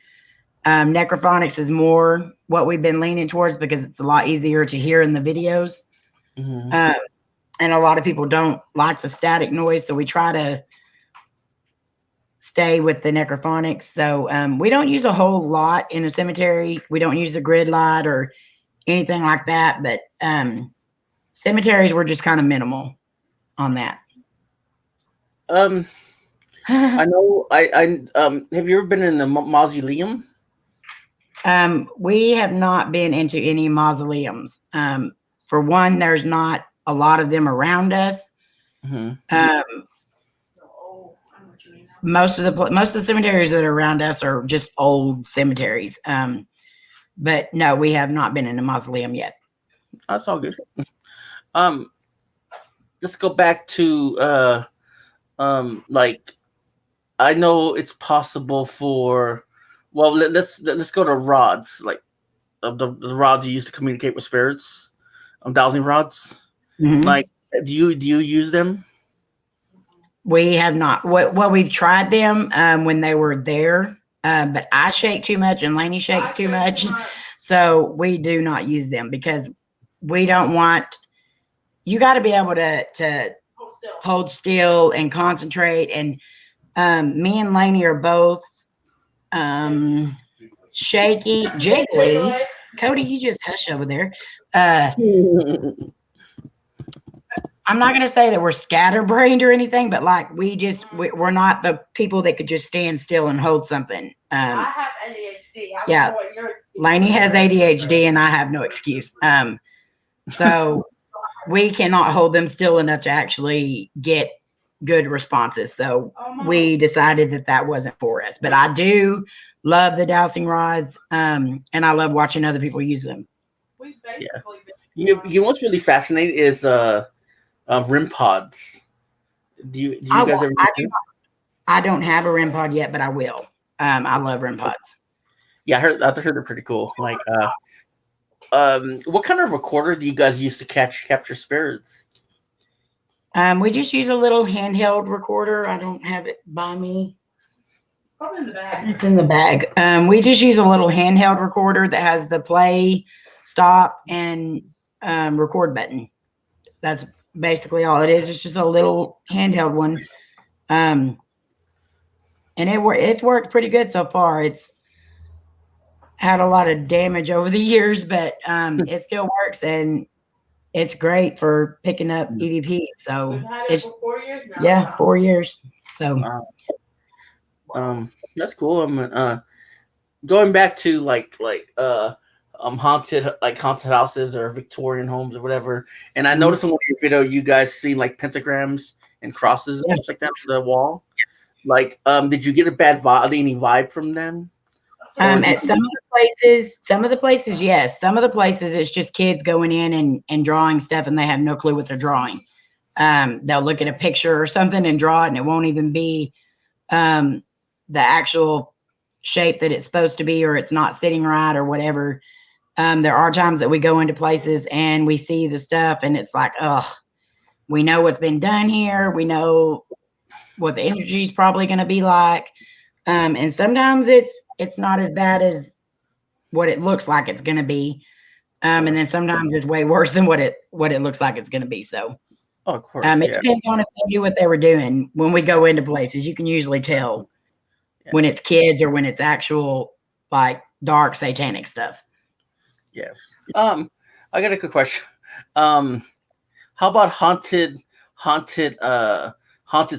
Necrophonics is more what we've been leaning towards because it's a lot easier to hear in the videos. And a lot of people don't like the static noise, so we try to stay with the Necrophonics. So we don't use a whole lot in a cemetery. We don't use a grid light or anything like that, but cemeteries were just kind of minimal on that. I know. I have you ever been in the mausoleum? We have not been into any mausoleums. For one, there's not a lot of them around us. Most of the cemeteries that are around us are just old cemeteries. But no, we have not been in a mausoleum yet. That's all good. Let's go back to like, I know it's possible for, well, let's go to rods, like the rods you use to communicate with spirits, dowsing rods. Like, do you use them? We have not. Well, we've tried them when they were there, but I shake too much and Lainey shakes too much, so we do not use them because we don't want. You got to be able to hold still and concentrate. And me and Lainey are both shaky, jiggly. Cody, you just hush over there. I'm not going to say that we're scatterbrained or anything, but like we're not the people that could just stand still and hold something. I have ADHD. Yeah, Lainey has ADHD and I have no excuse. So we cannot hold them still enough to actually get good responses. So we decided that wasn't for us. But I do love the dowsing rods, and I love watching other people use them. Yeah. You know what's really fascinating is REM pods. Do you guys ever? I don't have a REM pod yet, but I will. I love REM pods. Yeah, I heard they're pretty cool. Like, what kind of recorder do you guys use to capture spirits? We just use a little handheld recorder. I don't have it by me. Probably in the bag. It's in the bag. We just use a little handheld recorder that has the play, stop, and record button. That's basically all it is. It's just a little handheld one. And it's worked pretty good so far. It's had a lot of damage over the years, but it still works, and it's great for picking up EVP. So We've had it for 4 years now. Yeah, 4 years. So that's cool. I'm going back to like haunted houses or Victorian homes or whatever. And I noticed in one of your video you guys see like pentagrams and crosses and stuff like that on the wall. Like, did you get a bad vibe, any vibe from them? At some of the places, yes. Some of the places, it's just kids going in and drawing stuff, and they have no clue what they're drawing. They'll look at a picture or something and draw it, and it won't even be the actual shape that it's supposed to be, or it's not sitting right or whatever. There are times that we go into places and we see the stuff, and it's like, oh, we know what's been done here. We know what the energy is probably going to be like. And sometimes it's not as bad as what it looks like it's going to be. And then sometimes it's way worse than what it looks like it's going to be. So, Oh, of course. it depends on if they knew what they were doing. When we go into places, you can usually tell when it's kids or when it's actual like dark satanic stuff. Yeah. I got a good question. How about haunted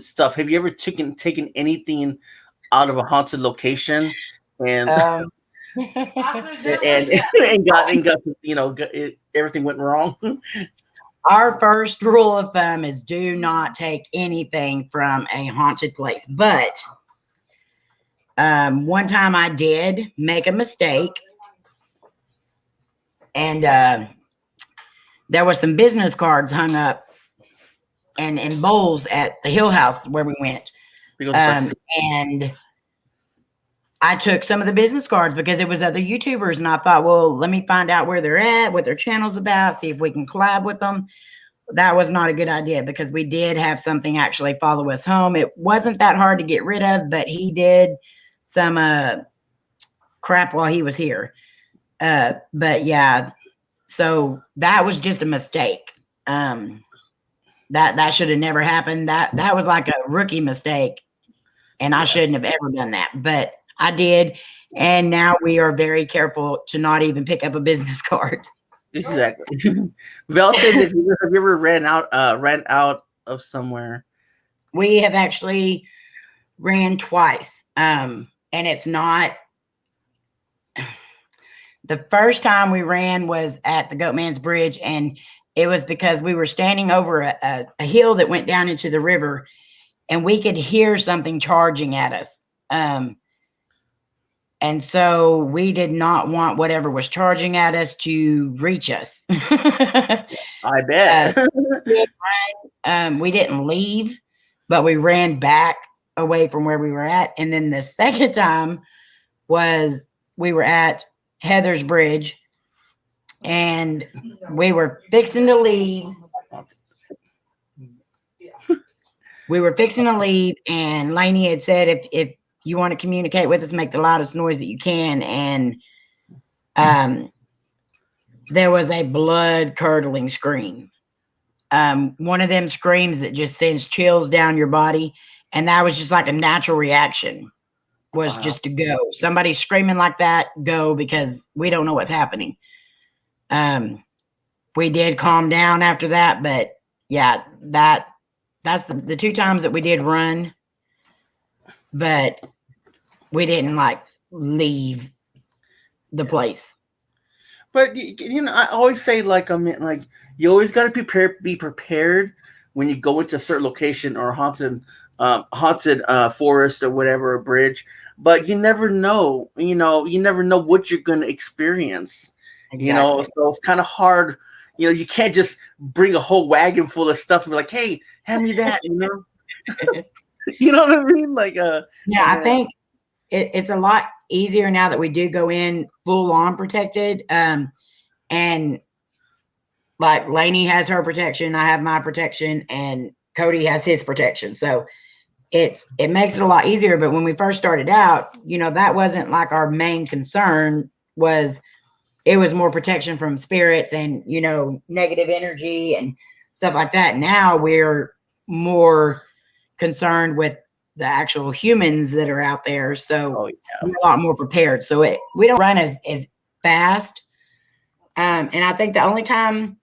stuff? Have you ever taken anything out of a haunted location and and got everything went wrong? Our first rule of thumb is do not take anything from a haunted place. But one time I did make a mistake, and there was some business cards hung up and in bowls at the Hill House where we went. And I took some of the business cards because it was other YouTubers, and I thought, well, let me find out where they're at, what their channel's about, see if we can collab with them. That was not a good idea because we did have something actually follow us home. It wasn't that hard to get rid of, but he did some crap while he was here. But yeah, so that was just a mistake. That should have never happened. That was like a rookie mistake, and I shouldn't have ever done that, but I did. And now we are very careful to not even pick up a business card. Exactly. Val says, have you ever ran out of somewhere? We have actually ran twice. And it's not the first time we ran was at the Goatman's Bridge, and it was because we were standing over a hill that went down into the river, and we could hear something charging at us. And so we did not want whatever was charging at us to reach us. I bet. We didn't leave, but we ran back away from where we were at. And then the second time was we were at Heather's Bridge, and we were fixing to leave. And Lainey had said, if you want to communicate with us, make the loudest noise that you can. And there was a blood curdling scream. One of them screams that just sends chills down your body. And that was just like a natural reaction, was just to go. Somebody screaming like that, go, because we don't know what's happening. We did calm down after that, but yeah, that's the two times that we did run, but we didn't like leave the place. But I always say, like, you always got to be prepared when you go into a certain location or haunted forest or whatever, a bridge. But you never know. You never know what you're going to experience. Exactly. So it's kind of hard. You can't just bring a whole wagon full of stuff and be like, "Hey, hand me that." You know what I mean? Like, I think it's a lot easier now that we do go in full on protected. And like Lainey has her protection, I have my protection, and Cody has his protection. So it makes it a lot easier. But when we first started out, that wasn't like our main concern. It was more protection from spirits and, negative energy and stuff like that. Now we're more concerned with the actual humans that are out there. So we're a lot more prepared. So we don't run as fast. And I think the only time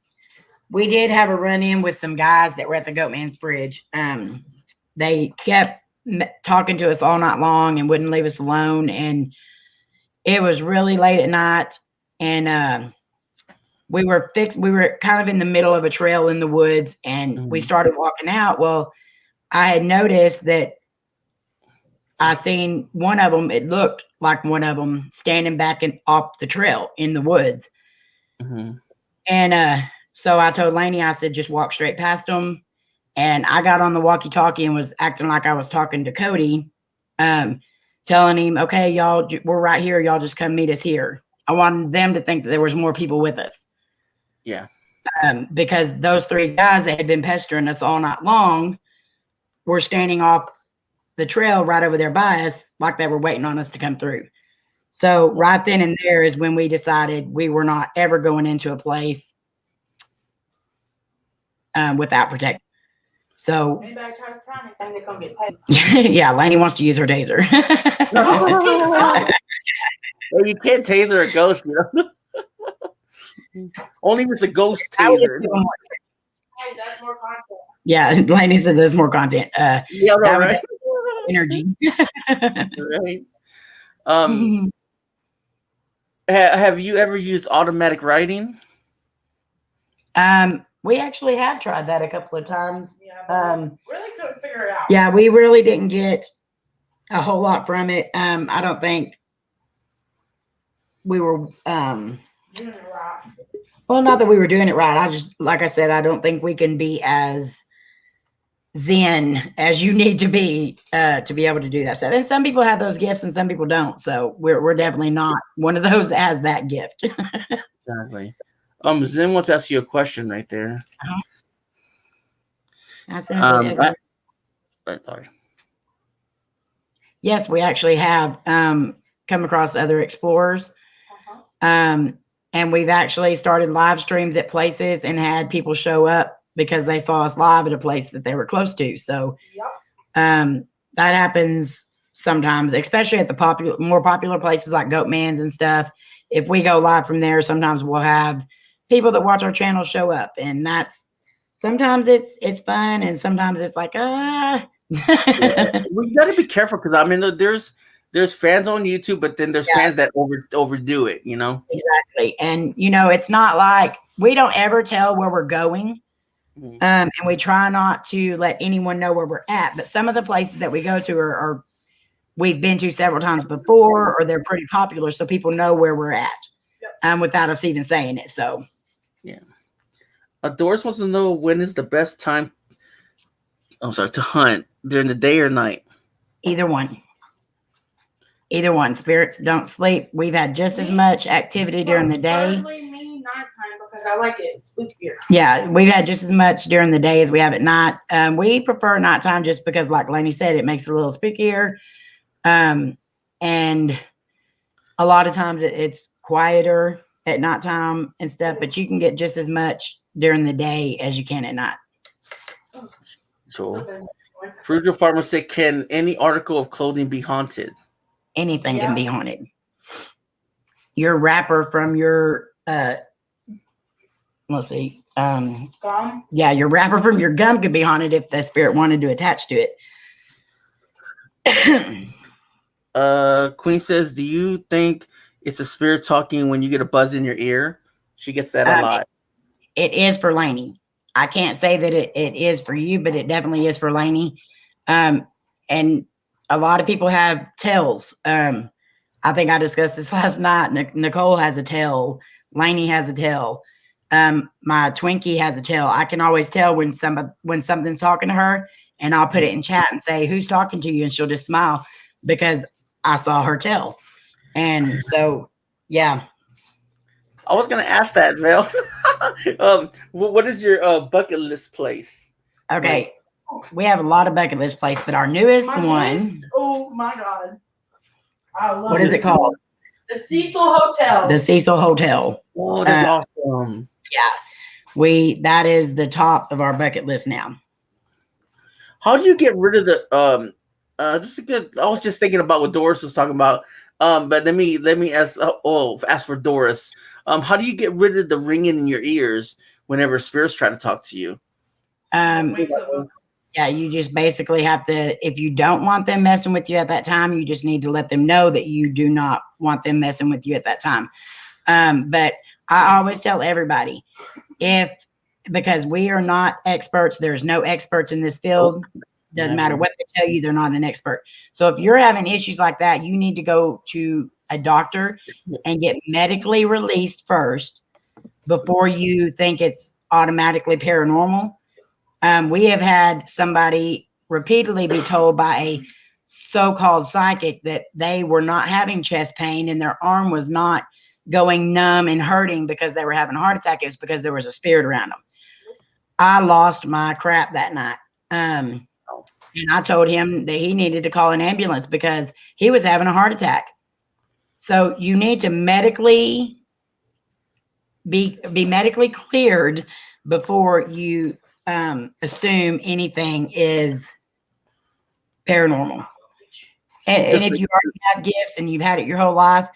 we did have a run in with some guys that were at the Goatman's Bridge, they kept talking to us all night long and wouldn't leave us alone. And it was really late at night. And we were kind of in the middle of a trail in the woods, and we started walking out. Well, I had noticed that I seen one of them. It looked like one of them standing back and off the trail in the woods. Mm-hmm. And so I told Lainey, I said, just walk straight past them. And I got on the walkie-talkie and was acting like I was talking to Cody, telling him, okay, y'all, we're right here. Y'all just come meet us here. I wanted them to think that there was more people with us. Yeah. Because those 3 guys that had been pestering us all night long were standing off the trail right over there by us, like they were waiting on us to come through. So right then and there is when we decided we were not ever going into a place without protection. So Anybody try to try anything, they're gonna get tased. yeah, Lainey wants to use her taser. Well, you can't taser a ghost, you know. Only if it's a ghost I would taser. give them more- Hey, that's more content. Yeah, Lainey said there's more content. Yeah, that would right. energy. Right. Have you ever used automatic writing? We actually have tried that a couple of times. Yeah, but really couldn't figure it out. Yeah, we really didn't get a whole lot from it. I don't think we were Doing it right. well, not that we were doing it right. I just, like I said, I don't think we can be as zen as you need to be able to do that stuff. And some people have those gifts and some people don't. So we're definitely not one of those that has that gift. Exactly. Zen wants to ask you a question right there. Sorry. Yes, we actually have come across other explorers. And we've actually started live streams at places and had people show up because they saw us live at a place that they were close to. So that happens sometimes, especially at the more popular places like Goatman's and stuff. If we go live from there, sometimes we'll have people that watch our channel show up, and that's sometimes it's fun, and sometimes it's like Yeah. We got to be careful because I mean there's fans on YouTube, but then there's fans that overdo it, you know. Exactly. And it's not like we don't ever tell where we're going. And we try not to let anyone know where we're at. But some of the places that we go to are we've been to several times before, or they're pretty popular, so people know where we're at without us even saying it. So yeah. Doris wants to know when is the best time to hunt, during the day or night? Either one. Spirits don't sleep. We've had just as much activity during the day. Me nighttime because I like it spookier. Yeah, we've had just as much during the day as we have at night. We prefer nighttime just because, like Lainey said, it makes it a little spookier. And a lot of times it's quieter at nighttime and stuff, but you can get just as much during the day as you can at night. Cool. Frugal Farmer said, can any article of clothing be haunted? Anything can be haunted. Your wrapper from your let's see, Gum? yeah, your wrapper from your gum could be haunted if the spirit wanted to attach to it. Queen says, do you think it's a spirit talking when you get a buzz in your ear? She gets that a lot. It is for Lainey. I can't say that it is for you, but it definitely is for Lainey. And a lot of people have tells. I think I discussed this last night. Nicole has a tell. Lainey has a tell. My Twinkie has a tell. I can always tell when something's talking to her, and I'll put it in chat and say, who's talking to you? And she'll just smile because I saw her tell. And so, yeah. I was going to ask that, Val. What is your bucket list place? Okay. We have a lot of bucket list places, but our newest one. Oh my God. I love What is it called? The Cecil Hotel. The Cecil Hotel. Oh, that's awesome. Yeah. That is the top of our bucket list now. How do you get rid of the I was just thinking about what Doris was talking about. But let me ask for Doris. How do you get rid of the ringing in your ears whenever spirits try to talk to you? Yeah, you just basically have to, if you don't want them messing with you at that time, you just need to let them know that you do not want them messing with you at that time. But I always tell everybody, because we are not experts, there's no experts in this field. Doesn't matter what they tell you, they're not an expert. So if you're having issues like that, you need to go to a doctor and get medically released first before you think it's automatically paranormal. We have had somebody repeatedly be told by a so-called psychic that they were not having chest pain and their arm was not going numb and hurting because they were having a heart attack. It was because there was a spirit around them. I lost my crap that night. And I told him that he needed to call an ambulance because he was having a heart attack. So you need to medically be medically cleared before you assume anything is paranormal. And if you already have gifts and you've had it your whole life,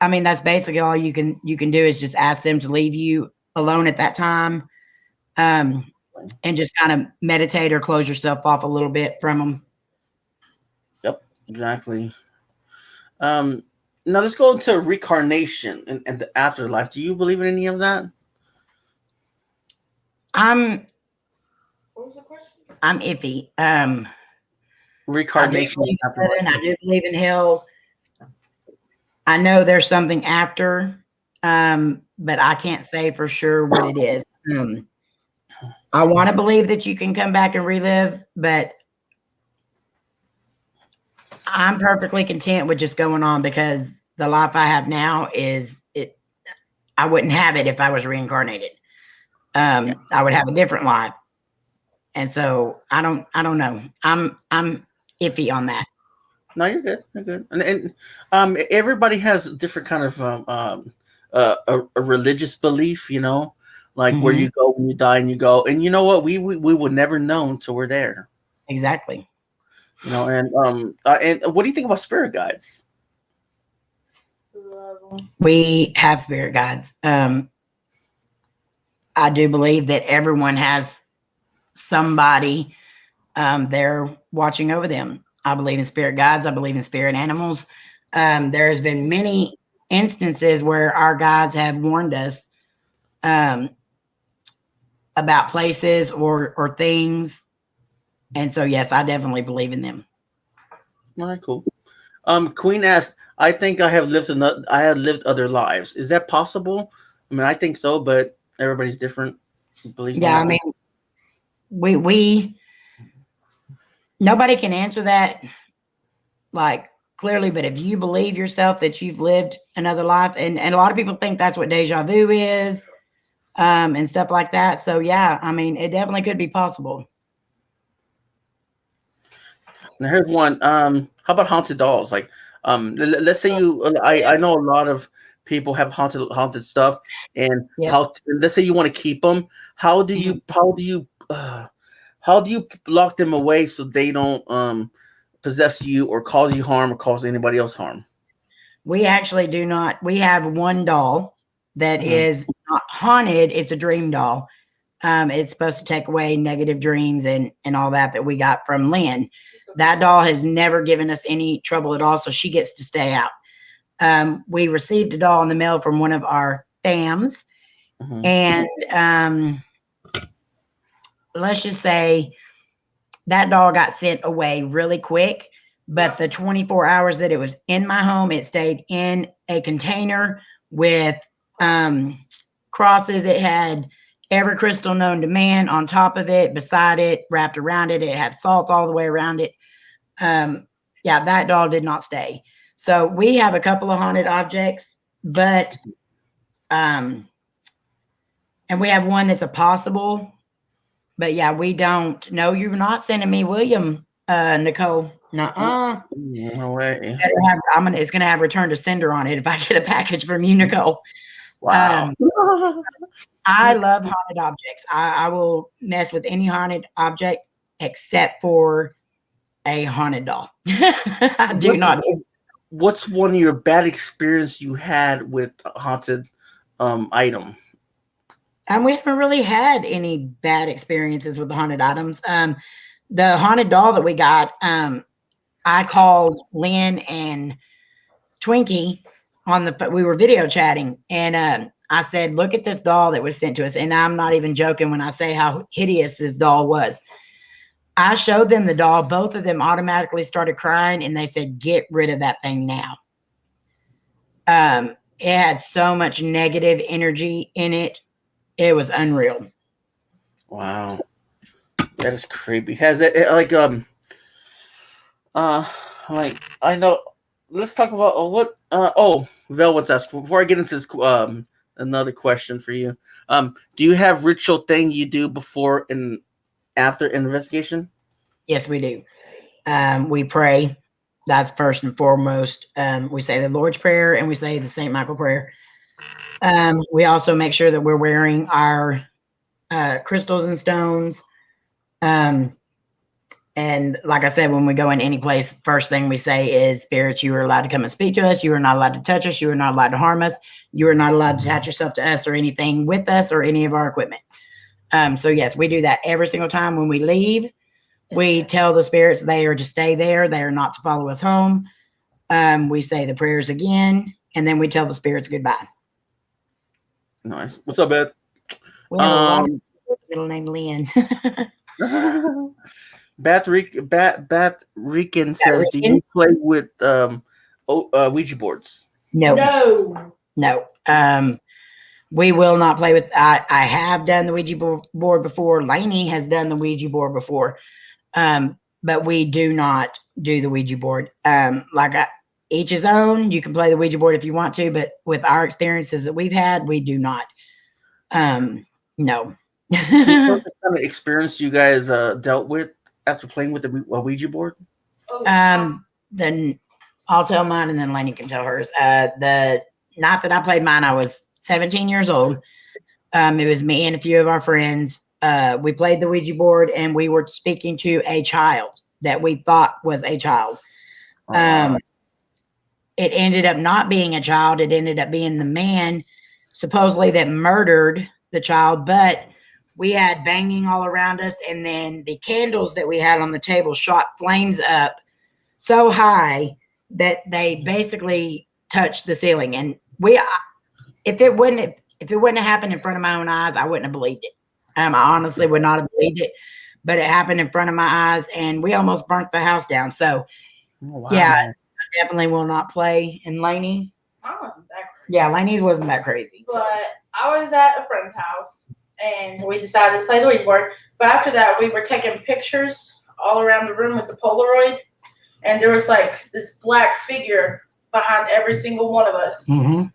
I mean, that's basically all you can do is just ask them to leave you alone at that time, and just kind of meditate or close yourself off a little bit from them. Yep, exactly. Now let's go into reincarnation and the afterlife. Do you believe in any of that? What was the question? I'm iffy. Reincarnation. I do believe in hell. I know there's something after, but I can't say for sure what it is. I want to believe that you can come back and relive, but I'm perfectly content with just going on because the life I have now is it. I wouldn't have it if I was reincarnated. I would have a different life. And so I don't know. I'm iffy on that. No, you're good. You're good. And everybody has a different kind of a religious belief, you know, like where you go when you die and you go. And you know what? We will never know until we're there. Exactly. You know, and what do you think about spirit guides? We have spirit guides. I do believe that everyone has somebody there watching over them. I believe in spirit guides. I believe in spirit animals. There's been many instances where our guides have warned us about places or things. And so, yes, I definitely believe in them. All right, cool. Queen asked, I think I have lived other lives. Is that possible? I mean, I think so, but everybody's different. Yeah, I mean, we nobody can answer that like clearly, but if you believe yourself that you've lived another life, and a lot of people think that's what deja vu is, and stuff like that. So yeah, I mean, it definitely could be possible. Now here's one. How about haunted dolls? Like, let's say I know a lot of people have haunted stuff, and let's say you want to keep them. How do you lock them away so they don't possess you or cause you harm or cause anybody else harm? We actually do not. We have one doll that is not haunted. It's a dream doll. It's supposed to take away negative dreams and all that we got from Lynn. That doll has never given us any trouble at all, so she gets to stay out. We received a doll in the mail from one of our fams, and let's just say that doll got sent away really quick, but the 24 hours that it was in my home, it stayed in a container with crosses. It had every crystal known to man on top of it, beside it, wrapped around it. It had salt all the way around it. Yeah, that doll did not stay. So we have a couple of haunted objects, but and we have one that's a possible. But yeah, we don't. No, you're not sending me William, Nicole. Nuh-uh. No way. It's gonna have return to sender on it if I get a package from you, Nicole. Wow. I love haunted objects. I will mess with any haunted object except for a haunted doll. I do not. What's one of your bad experience you had with a haunted item? We haven't really had any bad experiences with the haunted items. The haunted doll that we got, I called Lynn and Twinkie we were video chatting, and I said, look at this doll that was sent to us. And I'm not even joking when I say how hideous this doll was. I showed them the doll. Both of them automatically started crying, and they said, "Get rid of that thing now." It had so much negative energy in it. It was unreal. Wow, that is creepy. Has it uh like I know? Let's talk about what. Vel wants to ask before I get into this. Another question for you. Do you have ritual thing you do before and after an investigation? Yes, we do. We pray. That's first and foremost. We say the Lord's Prayer and we say the St. Michael prayer. We also make sure that we're wearing our crystals and stones. And like I said, when we go in any place, first thing we say is, spirits, you are allowed to come and speak to us. You are not allowed to touch us. You are not allowed to harm us. You are not allowed to attach yourself to us or anything with us or any of our equipment. So yes, we do that every single time when we leave. We tell the spirits they are to stay there. They are not to follow us home. We say the prayers again, and then we tell the spirits goodbye. Nice. What's up, Beth? We have a lot of middle name Lynn. Bat Rican says, "Do you play with Ouija boards?" No. We will not play with. I have done the Ouija board before. Lainey has done the Ouija board before, but we do not do the Ouija board. Each his own. You can play the Ouija board if you want to, but with our experiences that we've had, we do not. No. What kind of experience you guys dealt with after playing with the Ouija board? Then I'll tell mine, and then Lainey can tell hers. The night that I played mine, I was 17 years old. It was me and a few of our friends. We played the Ouija board, and we were speaking to a child that we thought was a child. It ended up not being a child. It ended up being the man, supposedly, that murdered the child. But we had banging all around us, and then the candles that we had on the table shot flames up so high that they basically touched the ceiling. And if it wouldn't have happened in front of my own eyes, I wouldn't have believed it. I honestly would not have believed it, but it happened in front of my eyes, and we almost burnt the house down. So, yeah, I definitely will not play. And Lainey, Lainey's wasn't that crazy. But I was at a friend's house, and we decided to play the Ouija board. But after that, we were taking pictures all around the room with the Polaroid, and there was like this black figure behind every single one of us in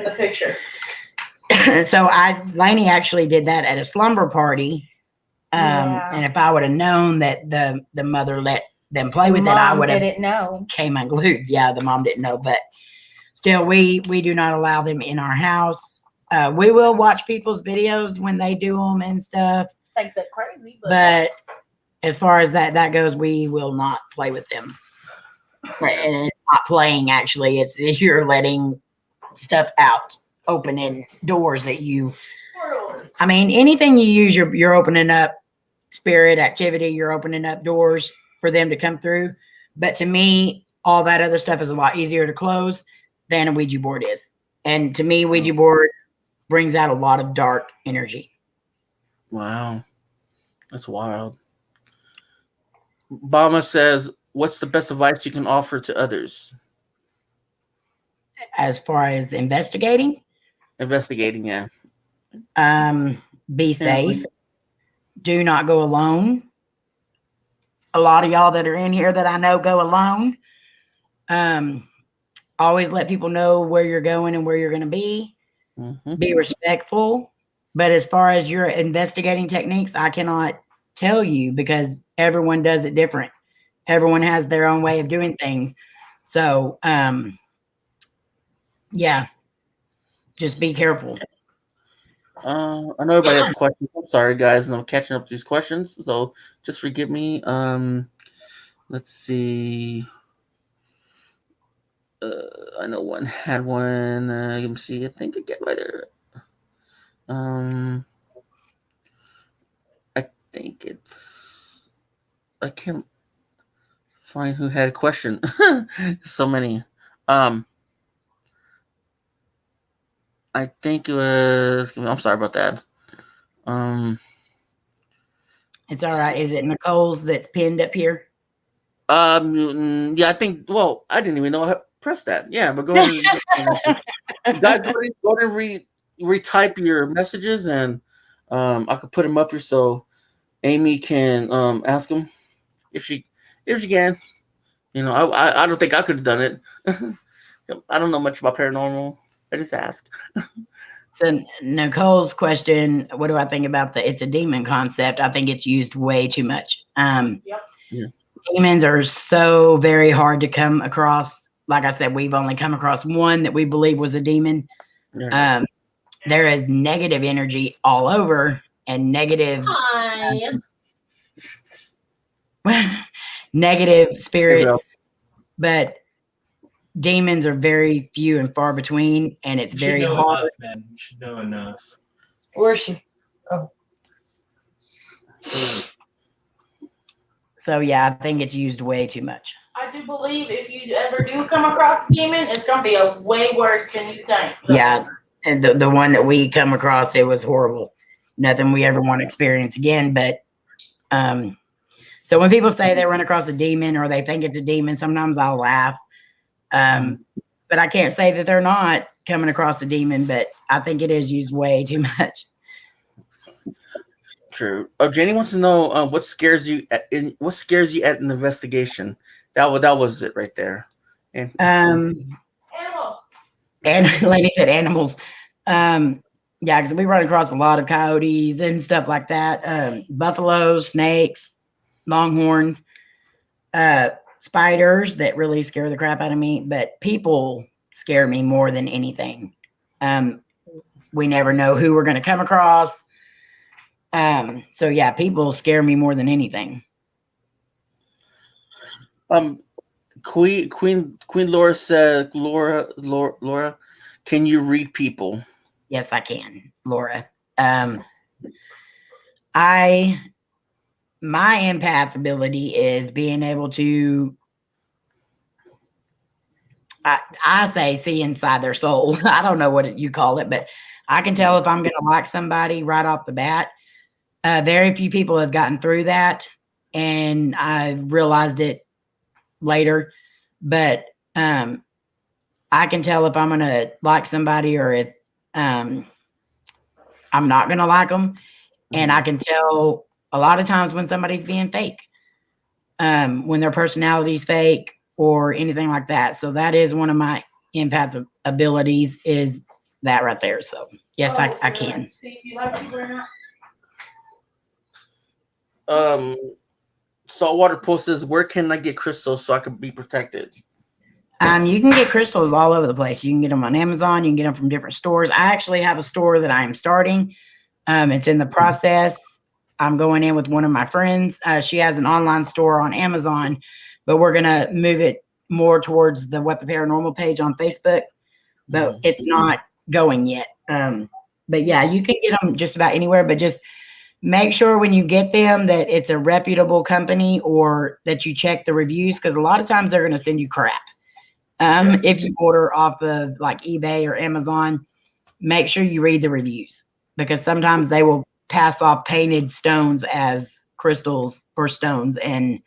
the picture. So Lainey actually did that at a slumber party. And if I would have known that the mother let them play with it, I would have didn't know. Came unglued. Yeah, the mom didn't know, but still, we do not allow them in our house. We will watch people's videos when they do them and stuff. Think that crazy, but as far as that goes, we will not play with them. And it's not playing, actually. It's you're letting stuff out, opening doors that you. I mean, anything you use, you're opening up spirit activity. You're opening up doors for them to come through. But to me, all that other stuff is a lot easier to close than a Ouija board is. And to me, Ouija board brings out a lot of dark energy. Wow, that's wild. Obama says, "What's the best advice you can offer to others?" As far as investigating, yeah. Be safe. Do not go alone. A lot of y'all that are in here that I know go alone. Always let people know where you're going and where you're going to be. Be respectful. But as far as your investigating techniques, I cannot tell you because everyone does it different. Everyone has their own way of doing things. So, yeah, just be careful. I know everybody has questions. I'm sorry, guys, and I'm catching up to these questions, so just forgive me. Let's see. I know one had one. Let me see. I think I get right there. I think it's. I can't find who had a question. So many. I think it was. I'm sorry about that. It's all right. Is it Nicole's that's pinned up here? Yeah, I think. Well, I didn't even know I pressed that. Yeah, but go ahead and guys, go ahead and retype your messages, and I could put them up here so Amy can ask them if she can. You know, I don't think I could have done it. I don't know much about paranormal. I just asked. So Nicole's question, what do I think about the it's a demon concept? I think it's used way too much. Yep. Yeah. Demons are so very hard to come across. Like I said, we've only come across one that we believe was a demon. Yeah. There is negative energy all over and negative negative spirits, but demons are very few and far between, and it's You should very know hard. enough, man. You should know enough. Where is she? So yeah, I think it's used way too much. I do believe if you ever do come across a demon, it's gonna be a way worse than you think. Yeah, and the one that we come across, it was horrible. Nothing we ever want to experience again. But so when people say they run across a demon or they think it's a demon, sometimes I'll laugh. But I can't say that they're not coming across a demon, but I think it is used way too much. True. Oh, Jenny wants to know what scares you at an investigation. That was it right there. And Animal. And lady said animals. Yeah, because we run across a lot of coyotes and stuff like that. Buffaloes, snakes, longhorns, spiders that really scare the crap out of me. But people scare me more than anything. We never know who we're going to come across. So yeah, people scare me more than anything. Queen Laura said, Laura, can you read people? Yes, I can, Laura. My empath ability is being able to, I say, see inside their soul. I don't know what you call it, but I can tell if I'm going to like somebody right off the bat. Very few people have gotten through that, and I realized it later. But I can tell if I'm going to like somebody or if I'm not going to like them. And I can tell a lot of times when somebody's being fake, when their personality's fake or anything like that. So that is one of my empath abilities, is that right there. So yes, I can. See if you like people or not. Saltwater Post says, where can I get crystals so I can be protected? You can get crystals all over the place. You can get them on Amazon. You can get them from different stores. I actually have a store that I am starting. It's in the process. I'm going in with one of my friends. She has an online store on Amazon, but we're going to move it more towards the WhatThe Paranormal page on Facebook, but it's not going yet. But yeah, you can get them just about anywhere, but just make sure when you get them that it's a reputable company or that you check the reviews, because a lot of times they're going to send you crap. If you order off of like eBay or Amazon, make sure you read the reviews, because sometimes they will pass off painted stones as crystals or stones, and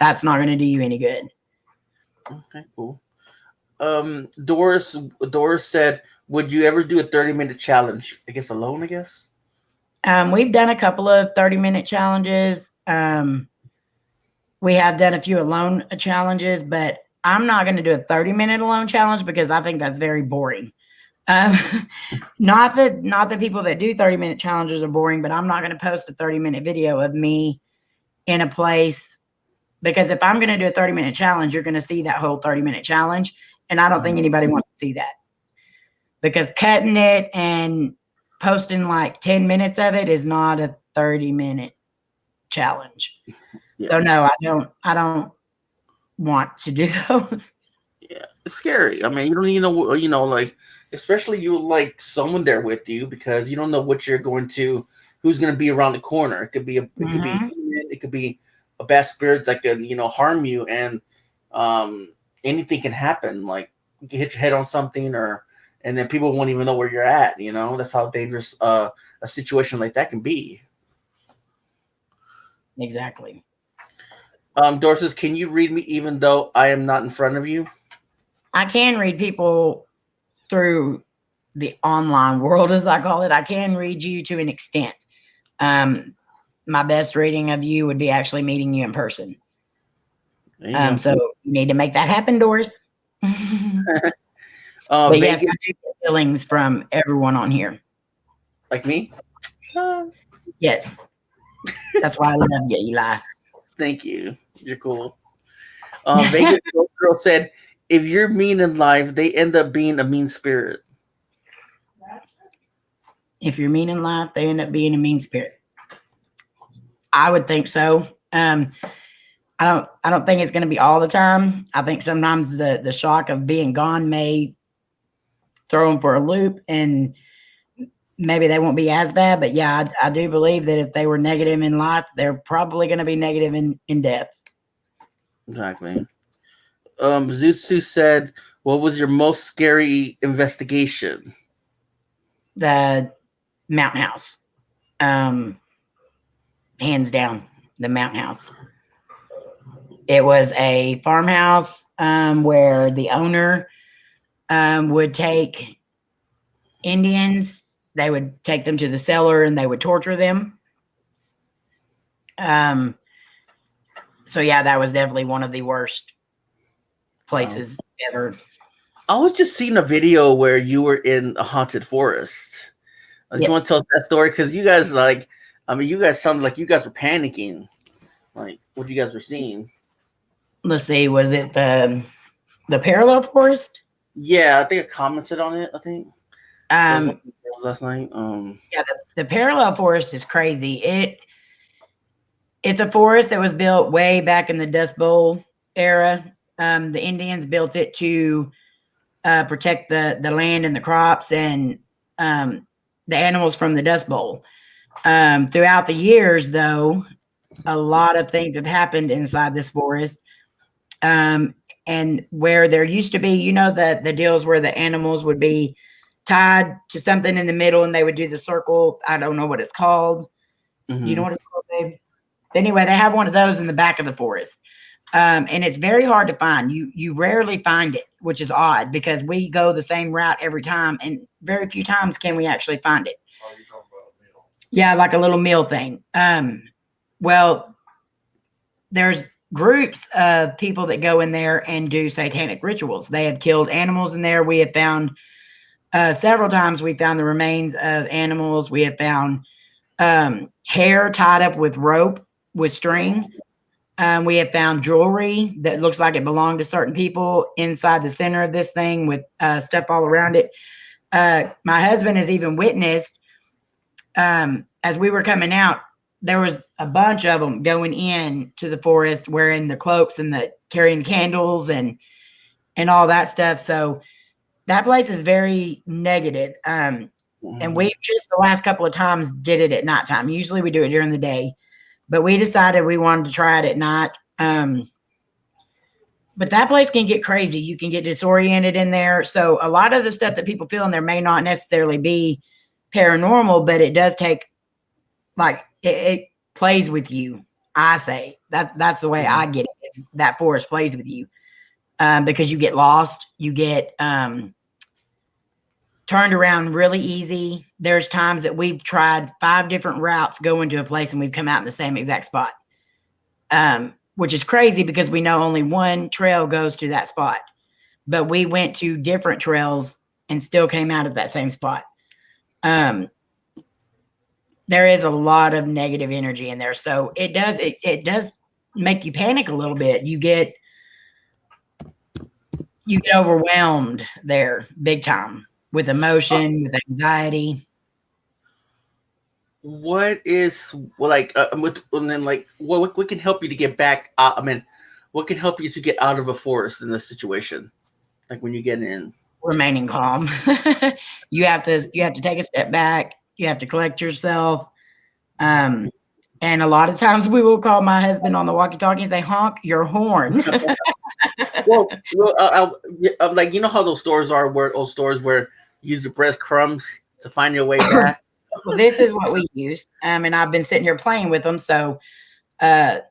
that's not going to do you any good. Okay, cool. Doris said, would you ever do a 30-minute challenge? I guess alone, I guess. We've done a couple of 30-minute challenges. We have done a few alone challenges, but I'm not going to do a 30-minute alone challenge because I think that's very boring. Not that people that do 30-minute challenges are boring, but I'm not going to post a 30-minute video of me in a place, because if I'm going to do a 30-minute challenge, you're going to see that whole 30-minute challenge. And I don't think anybody wants to see that, because cutting it and posting like 10 minutes of it is not a 30-minute challenge. Yeah. So no, I don't want to do those. Yeah, it's scary. I mean, you don't even know, like, especially you like someone there with you, because you don't know what you're going to, who's going to be around the corner. It could be it could be a bad spirit that can, harm you, and anything can happen. Like you can hit your head on something, and then people won't even know where you're at. That's how dangerous a situation like that can be. Exactly. Dorcas, can you read me even though I am not in front of you? I can read people through the online world, as I call it. I can read you to an extent. My best reading of you would be actually meeting you in person. There you go. So you need to make that happen, Doris. But yes, Vegas, I do get feelings from everyone on here. like me? Yes. That's why I love you, Eli. Thank you. You're cool. Vegas girl said, if you're mean in life, they end up being a mean spirit. If you're mean in life, they end up being a mean spirit. I would think so. I don't think it's going to be all the time. I think sometimes the shock of being gone may throw them for a loop, and maybe they won't be as bad. But yeah, I do believe that if they were negative in life, they're probably going to be negative in death. Exactly. Zutsu said, what was your most scary investigation? The Mountain House, hands down, the Mountain House. It was a farmhouse where the owner would take Indians. They would take them to the cellar and they would torture them. So yeah, that was definitely one of the worst places ever. I was just seeing a video where you were in a haunted forest. Do you want to tell us that story? Because you guys you guys sounded like you guys were panicking. Like what you guys were seeing. Let's see, was it the parallel forest? Yeah, I think I commented on it. I think Um, last night. Yeah, the parallel forest is crazy. It's a forest that was built way back in the Dust Bowl era. The Indians built it to protect the land and the crops and the animals from the Dust Bowl. Throughout the years, though, a lot of things have happened inside this forest. And where there used to be, the deals where the animals would be tied to something in the middle and they would do the circle. I don't know what it's called. Mm-hmm. You know what it's called, babe? Anyway, they have one of those in the back of the forest. And it's very hard to find. You rarely find it, which is odd because we go the same route every time, and very few times can we actually find it. Oh, you're talking about a meal. Yeah, like a little meal thing. Well, there's groups of people that go in there and do satanic rituals. They have killed animals in there. We have found several times we found the remains of animals. We have found hair tied up with rope with string. We have found jewelry that looks like it belonged to certain people inside the center of this thing with stuff all around it. My husband has even witnessed as we were coming out, there was a bunch of them going in to the forest wearing the cloaks and the carrying candles and all that stuff. So that place is very negative. And we just the last couple of times did it at nighttime. Usually we do it during the day, but we decided we wanted to try it at night. But that place can get crazy. You can get disoriented in there. So a lot of the stuff that people feel in there may not necessarily be paranormal, but it does take, like, it plays with you. I say that's the way I get it. Is that forest plays with you because you get lost. You get turned around really easy. There's times that we've tried 5 different routes going to a place and we've come out in the same exact spot, which is crazy because we know only one trail goes to that spot. But we went to different trails and still came out at that same spot. There is a lot of negative energy in there. So it does make you panic a little bit. You get overwhelmed there big time with emotion, with anxiety. What is what can help you to get back? What can help you to get out of a forest in this situation? Like when you get in, remaining calm. You have to take a step back. You have to collect yourself. And a lot of times we will call my husband on the walkie-talkie and say, "Honk your horn." Like, you know how those stores are, where old stores where you use the breadcrumbs to find your way back. Well, this is what we use. And I've been sitting here playing with them. So I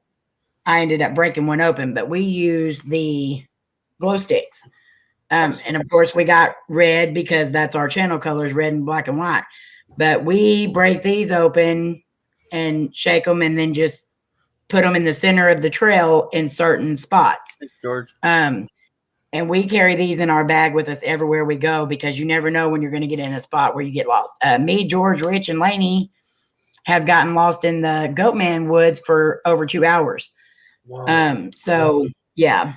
ended up breaking one open, but we used the glow sticks. And of course, we got red because that's our channel colors, red and black and white. But we break these open and shake them and then just put them in the center of the trail in certain spots. Thanks, George. And we carry these in our bag with us everywhere we go because you never know when you're going to get in a spot where you get lost. Me, George, Rich, and Lainey have gotten lost in the Goatman Woods for over 2 hours. Wow. So yeah.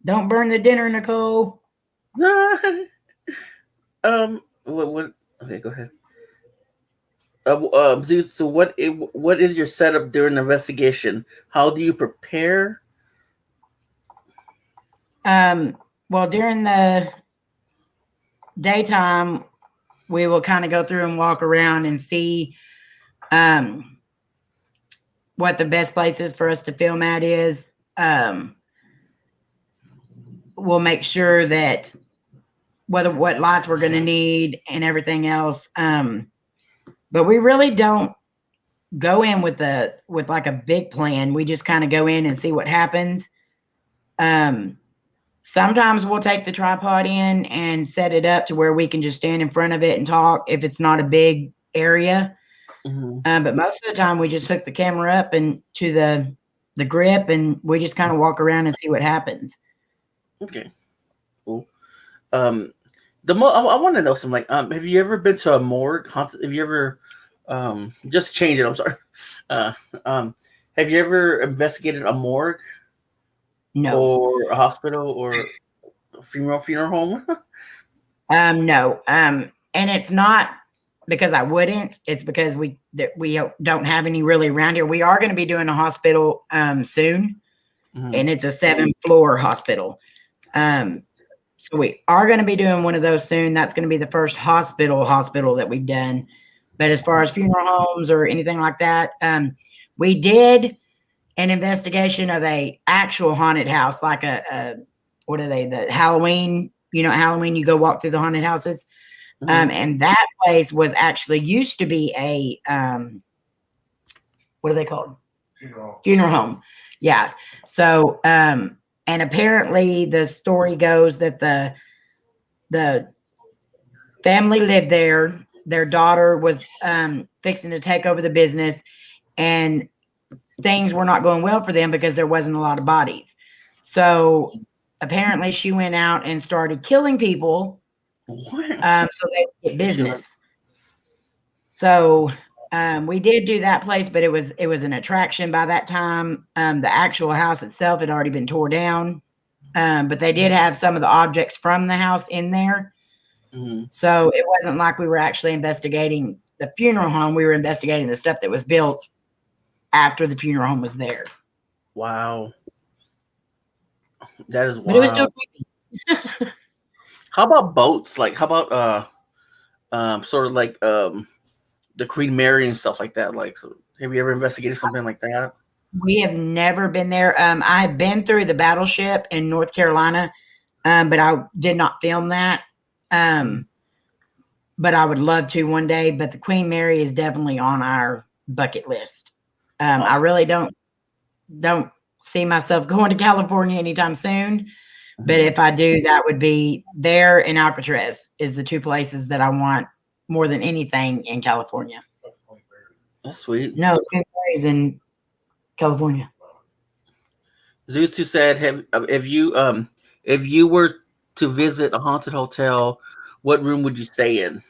Don't burn the dinner, Nicole. What? Okay, go ahead. Dude, so what is your setup during the investigation? How do you prepare? Well, during the daytime, we will kind of go through and walk around and see what the best places for us to film at is. We'll make sure that what lights we're going to need and everything else. But we really don't go in with like a big plan. We just kind of go in and see what happens. Sometimes we'll take the tripod in and set it up to where we can just stand in front of it and talk if it's not a big area. Mm-hmm. But most of the time we just hook the camera up and to the grip and we just kind of walk around and see what happens. Okay, cool. I want to know something. Like, have you ever been to a morgue? Have you ever, just change it? I'm sorry. Have you ever investigated a morgue? No. Or a hospital or a funeral home? No. And it's not because I wouldn't. It's because we don't have any really around here. We are going to be doing a hospital soon, and it's a 7-floor hospital. So we are going to be doing one of those soon. That's going to be the first hospital that we've done. But as far as funeral homes or anything like that, we did an investigation of a actual haunted house, like what are they? The Halloween, Halloween, you go walk through the haunted houses. And that place was actually used to be a, what are they called? Funeral home. Yeah. So, and apparently the story goes that the family lived there. Their daughter was fixing to take over the business, and things were not going well for them because there wasn't a lot of bodies. So apparently she went out and started killing people so they could get business. So we did do that place, but it was an attraction by that time. The actual house itself had already been tore down, but they did have some of the objects from the house in there. So it wasn't like we were actually investigating the funeral home. We were investigating the stuff that was built after the funeral home was there. Wow. That is wild. But it was still creepy. How about boats? Like, how about sort of like the Queen Mary and stuff like that? Like, so have you ever investigated something like that? We have never been there. I've been through the battleship in North Carolina, but I did not film that. But I would love to one day. But the Queen Mary is definitely on our bucket list. Awesome. I really don't see myself going to California anytime soon. But if I do, that would be there and Alcatraz is the two places that I want more than anything in California. That's sweet. No, Queen Mary's in California. Zuzu said, if you were to visit a haunted hotel, what room would you stay in?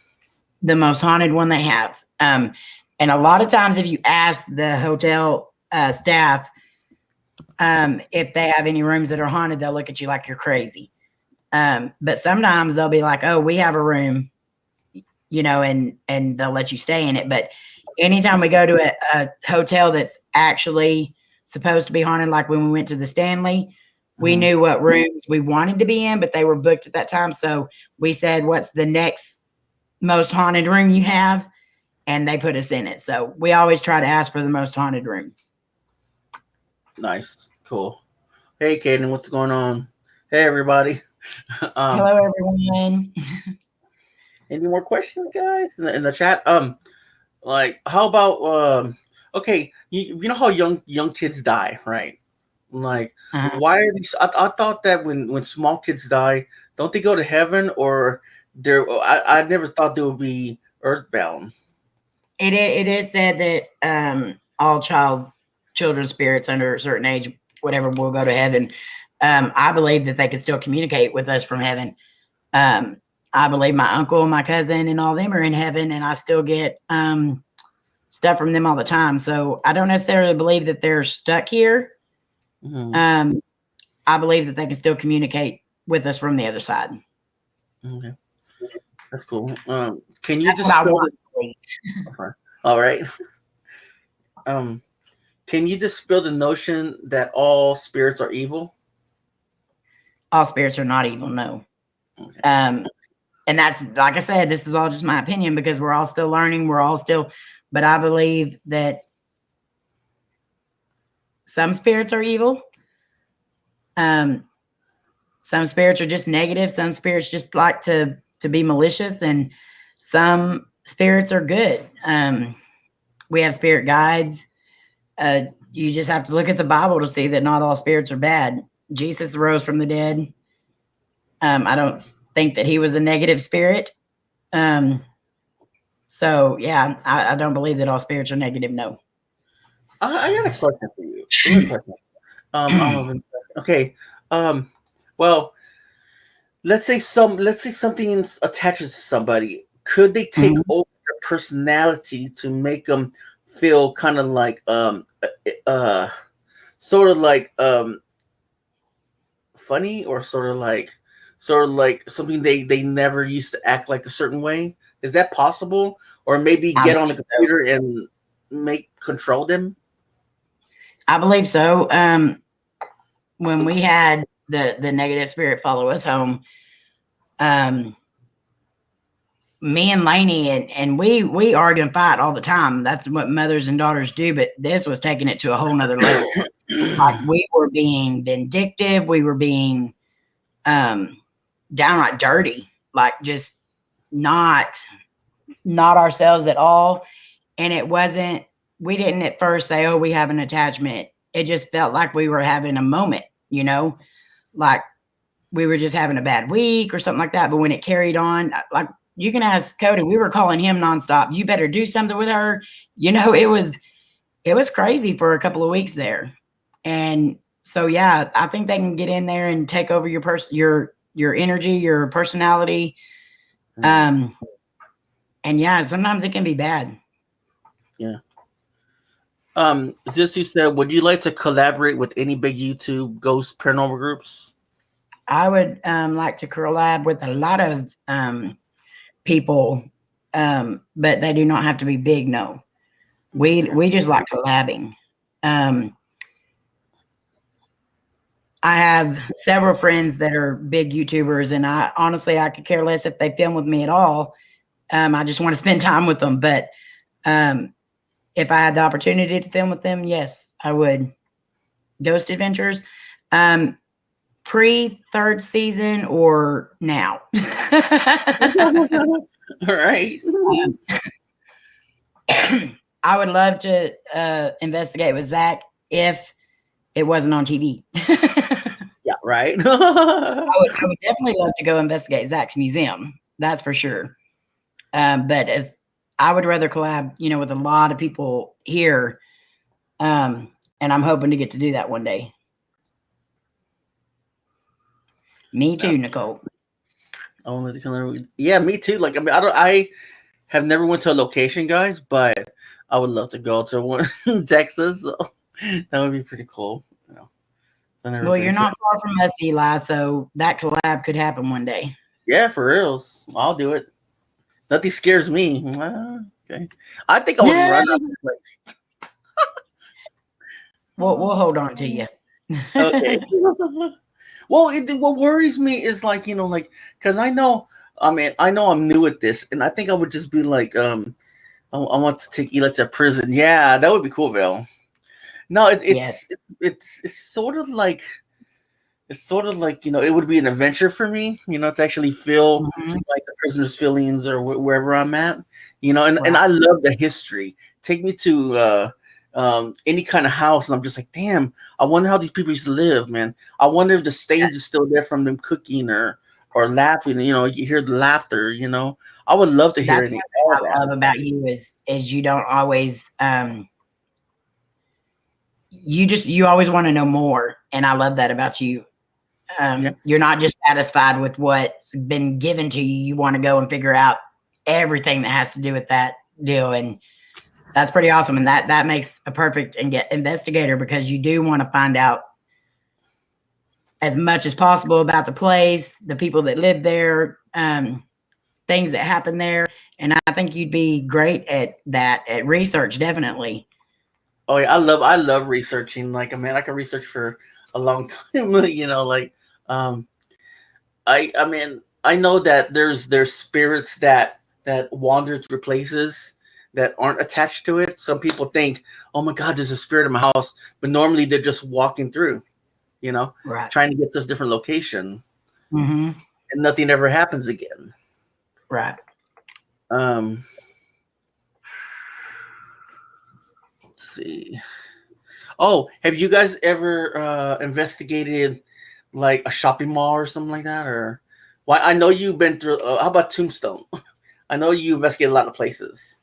The most haunted one they have. And a lot of times if you ask the hotel staff if they have any rooms that are haunted, they'll look at you like you're crazy. But sometimes they'll be like, oh, we have a room, and they'll let you stay in it. But anytime we go to a hotel that's actually supposed to be haunted, like when we went to the Stanley, we knew what rooms we wanted to be in, but they were booked at that time. So we said, what's the next most haunted room you have? And they put us in it. So we always try to ask for the most haunted room. Nice. Cool. Hey, Kaden, what's going on? Hey, everybody. Hello, everyone. Any more questions, guys, in the chat? Like, how about okay, you know how young kids die, right? Like, Uh-huh. why are these? I thought that when small kids die, don't they go to heaven or they're? I never thought they would be earthbound. It is said that all children spirits under a certain age, whatever, will go to heaven. I believe that they can still communicate with us from heaven. I believe my uncle, my cousin, and all them are in heaven, and I still get stuff from them all the time. So I don't necessarily believe that they're stuck here. Mhm. I believe that they can still communicate with us from the other side. Okay, that's cool. Can you That's what I dispel? want to believe. Okay. All right. Um, can you dispel the notion that all spirits are evil? All spirits are not evil, no. Okay. And that's, like I said, this is all just my opinion because we're all still learning. We're all still, but I believe that some spirits are evil. Some spirits are just negative. Some spirits just like to be malicious, and some spirits are good. We have spirit guides. You just have to look at the Bible to see that not all spirits are bad. Jesus rose from the dead. I don't think that he was a negative spirit. So yeah, I don't believe that all spirits are negative. No. I got a question for you. I got a question. I don't know okay. Well, let's say something attaches to somebody. Could they take Mhm. over their personality to make them feel kind of like uh sort of like funny or sort of like something they never used to act like a certain way? Is that possible? Or maybe I get on the believe so. computer and make control them? I believe so. When we had the negative spirit follow us home, um, me and Lainey and we argue and fight all the time. That's what mothers and daughters do. But this was taking it to a whole nother level. Like we were being vindictive. We were being downright dirty. Like just not ourselves at all. And it wasn't. We didn't at first say, "Oh, we have an attachment." It just felt like we were having a moment. Like we were just having a bad week or something like that. But when it carried on, like you can ask Cody, we were calling him nonstop. You better do something with her. It was crazy for a couple of weeks there. And so yeah, I think they can get in there and take over your energy, your personality. And yeah, sometimes it can be bad. Yeah. Just you said, would you like to collaborate with any big YouTube ghost paranormal groups? I would like to collab with a lot of people, but they do not have to be big. No, we just like collabing. I have several friends that are big YouTubers, and I honestly I could care less if they film with me at all. I just want to spend time with them. But if I had the opportunity to film with them, yes, I would. Ghost Adventures. Pre third season or now. All right. I would love to investigate with Zach if it wasn't on TV. Yeah, right. I would definitely love to go investigate Zach's museum. That's for sure. But as I would rather collab, with a lot of people here. And I'm hoping to get to do that one day. Me too, Nicole. Yeah, me too. Like, I mean, I have never went to a location, guys, but I would love to go to one in Texas. So that would be pretty cool. I've never Well, been you're to. not far from us, Eli, so that collab could happen one day. Yeah, for reals. I'll do it. Nothing scares me. Okay. I think I would run out of the place. We'll hold on to you. Okay. Well, what worries me is like, because I know I'm new at this, and I think I would just be like, I want to take Eli to prison. Yeah, that would be cool, Val. No, Yes. it's sort of like it would be an adventure for me, to actually feel Mhm. like the prisoner's feelings or wherever I'm at, and Right. I love the history. Take me to any kind of house, and I'm just like, damn, I wonder how these people used to live, man. I wonder if the stains are still there from them cooking or laughing. You know, you hear the laughter. You know, I would love to hear That's any. what I love about you is you don't always you always want to know more, and I love that about you. You're not just satisfied with what's been given to you. You want to go and figure out everything that has to do with that deal, and that's pretty awesome. And that makes a perfect investigator, because you do want to find out as much as possible about the place, the people that live there, things that happen there. And I think you'd be great at that, at research, definitely. Oh yeah, I love researching. Like, man, I can research for a long time. You know, like, I mean, I know that there's spirits that wander through places that aren't attached to it. Some people think, oh my God, there's a spirit in my house, but normally they're just walking through, you know, Right. trying to get to a different location, Mm-hmm. and nothing ever happens again. Right. Let's see. Oh, have you guys ever investigated like a shopping mall or something like that? Or why? I know you've been through. How about Tombstone? I know you investigate a lot of places.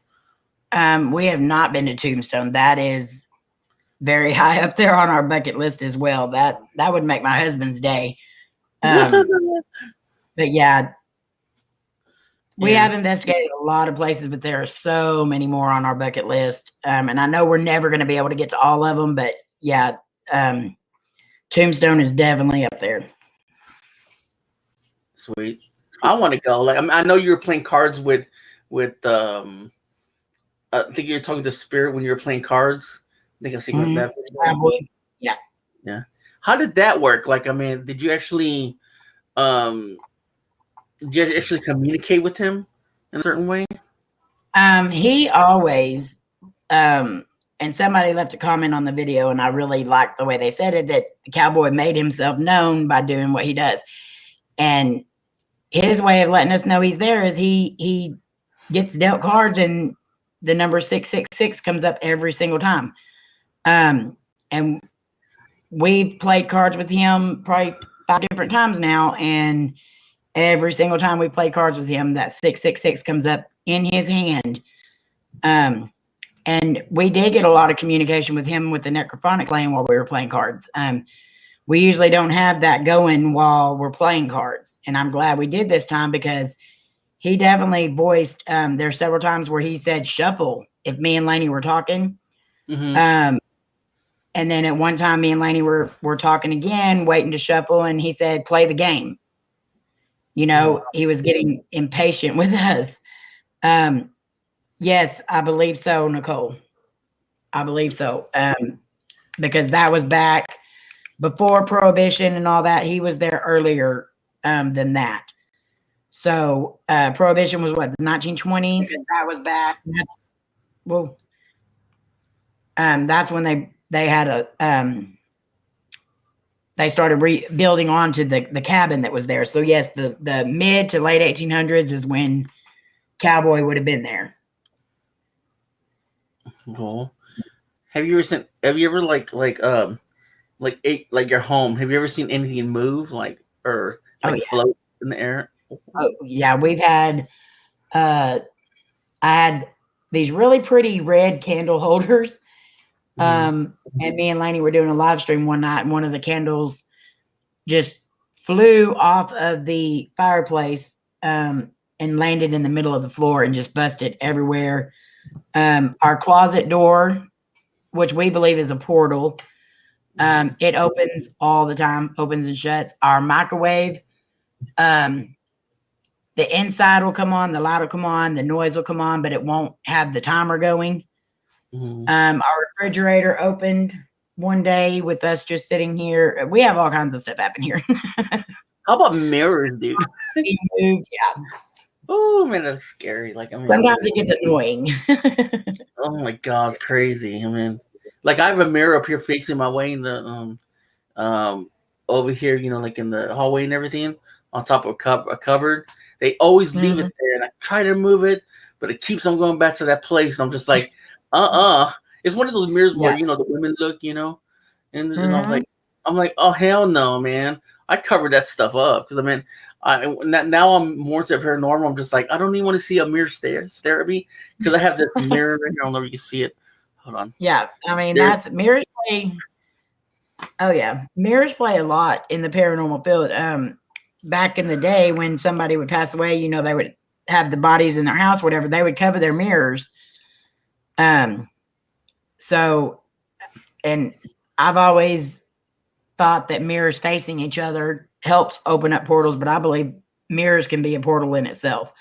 We have not been to Tombstone. That is very high up there on our bucket list as well. That would make my husband's day. But yeah, we have investigated a lot of places, but there are so many more on our bucket list. And I know we're never going to be able to get to all of them, but yeah, Tombstone is definitely up there. Sweet. I want to go. Like, I know you were playing cards with I think you're talking to Spirit when you were playing cards. I think I seen that. Yeah. Yeah. How did that work? Like, I mean, did you actually communicate with him in a certain way? He always and somebody left a comment on the video, and I really liked the way they said it, that the cowboy made himself known by doing what he does. And his way of letting us know he's there is he gets dealt cards, and the number 666 comes up every single time. And we've played cards with him probably 5 different times now, and every single time we play cards with him, that 666 comes up in his hand. And we did get a lot of communication with him with the necrophonic lane while we were playing cards. We usually don't have that going while we're playing cards, and I'm glad we did this time, because he definitely voiced. There's several times where he said shuffle if me and Lainey were talking. Mm-hmm. And then at one time, me and Lainey were talking again, waiting to shuffle, and he said, play the game. You know, he was getting impatient with us. Yes, I believe so, Nicole. I believe so. Because that was back before Prohibition and all that. He was there earlier than that. So Prohibition was what, the 1920s? That was back. That's when they had a they started rebuilding onto the cabin that was there. So yes, the mid to late 1800s is when Cowboy would have been there. Cool. Have you ever like your home? Have you ever seen anything move or float in the air? Oh yeah, we've had. I had these really pretty red candle holders. And me and Lainey were doing a live stream one night, and one of the candles just flew off of the fireplace and landed in the middle of the floor and just busted everywhere. Our closet door, which we believe is a portal, it opens all the time, opens and shuts. Our microwave, the inside will come on, the light will come on, the noise will come on, but it won't have the timer going. Our refrigerator opened one day with us just sitting here. We have all kinds of stuff happen here. How about mirrors, dude? We moved, yeah. Oh man, that's scary. Like, I mean, Sometimes it gets annoying. Oh my God, it's crazy. I mean, like, I have a mirror up here facing my way in the over here, you know, like in the hallway and everything, on top of a cupboard. They always leave it there, and I try to move it, but it keeps on going back to that place. And I'm just like, It's one of those mirrors where Yeah. the women look, and I was Mhm. I'm like, oh hell no, man! I covered that stuff up because now I'm more to paranormal. I'm just like, I don't even want to see a mirror stare at me because I have this mirror right here. I don't know if you can see it. Hold on. Yeah. I mean, There- that's mirrors play. Oh yeah, mirrors play a lot in the paranormal field. Back in the day when somebody would pass away, they would have the bodies in their house, whatever. They would cover their mirrors. So, and I've always thought that mirrors facing each other helps open up portals, but I believe mirrors can be a portal in itself.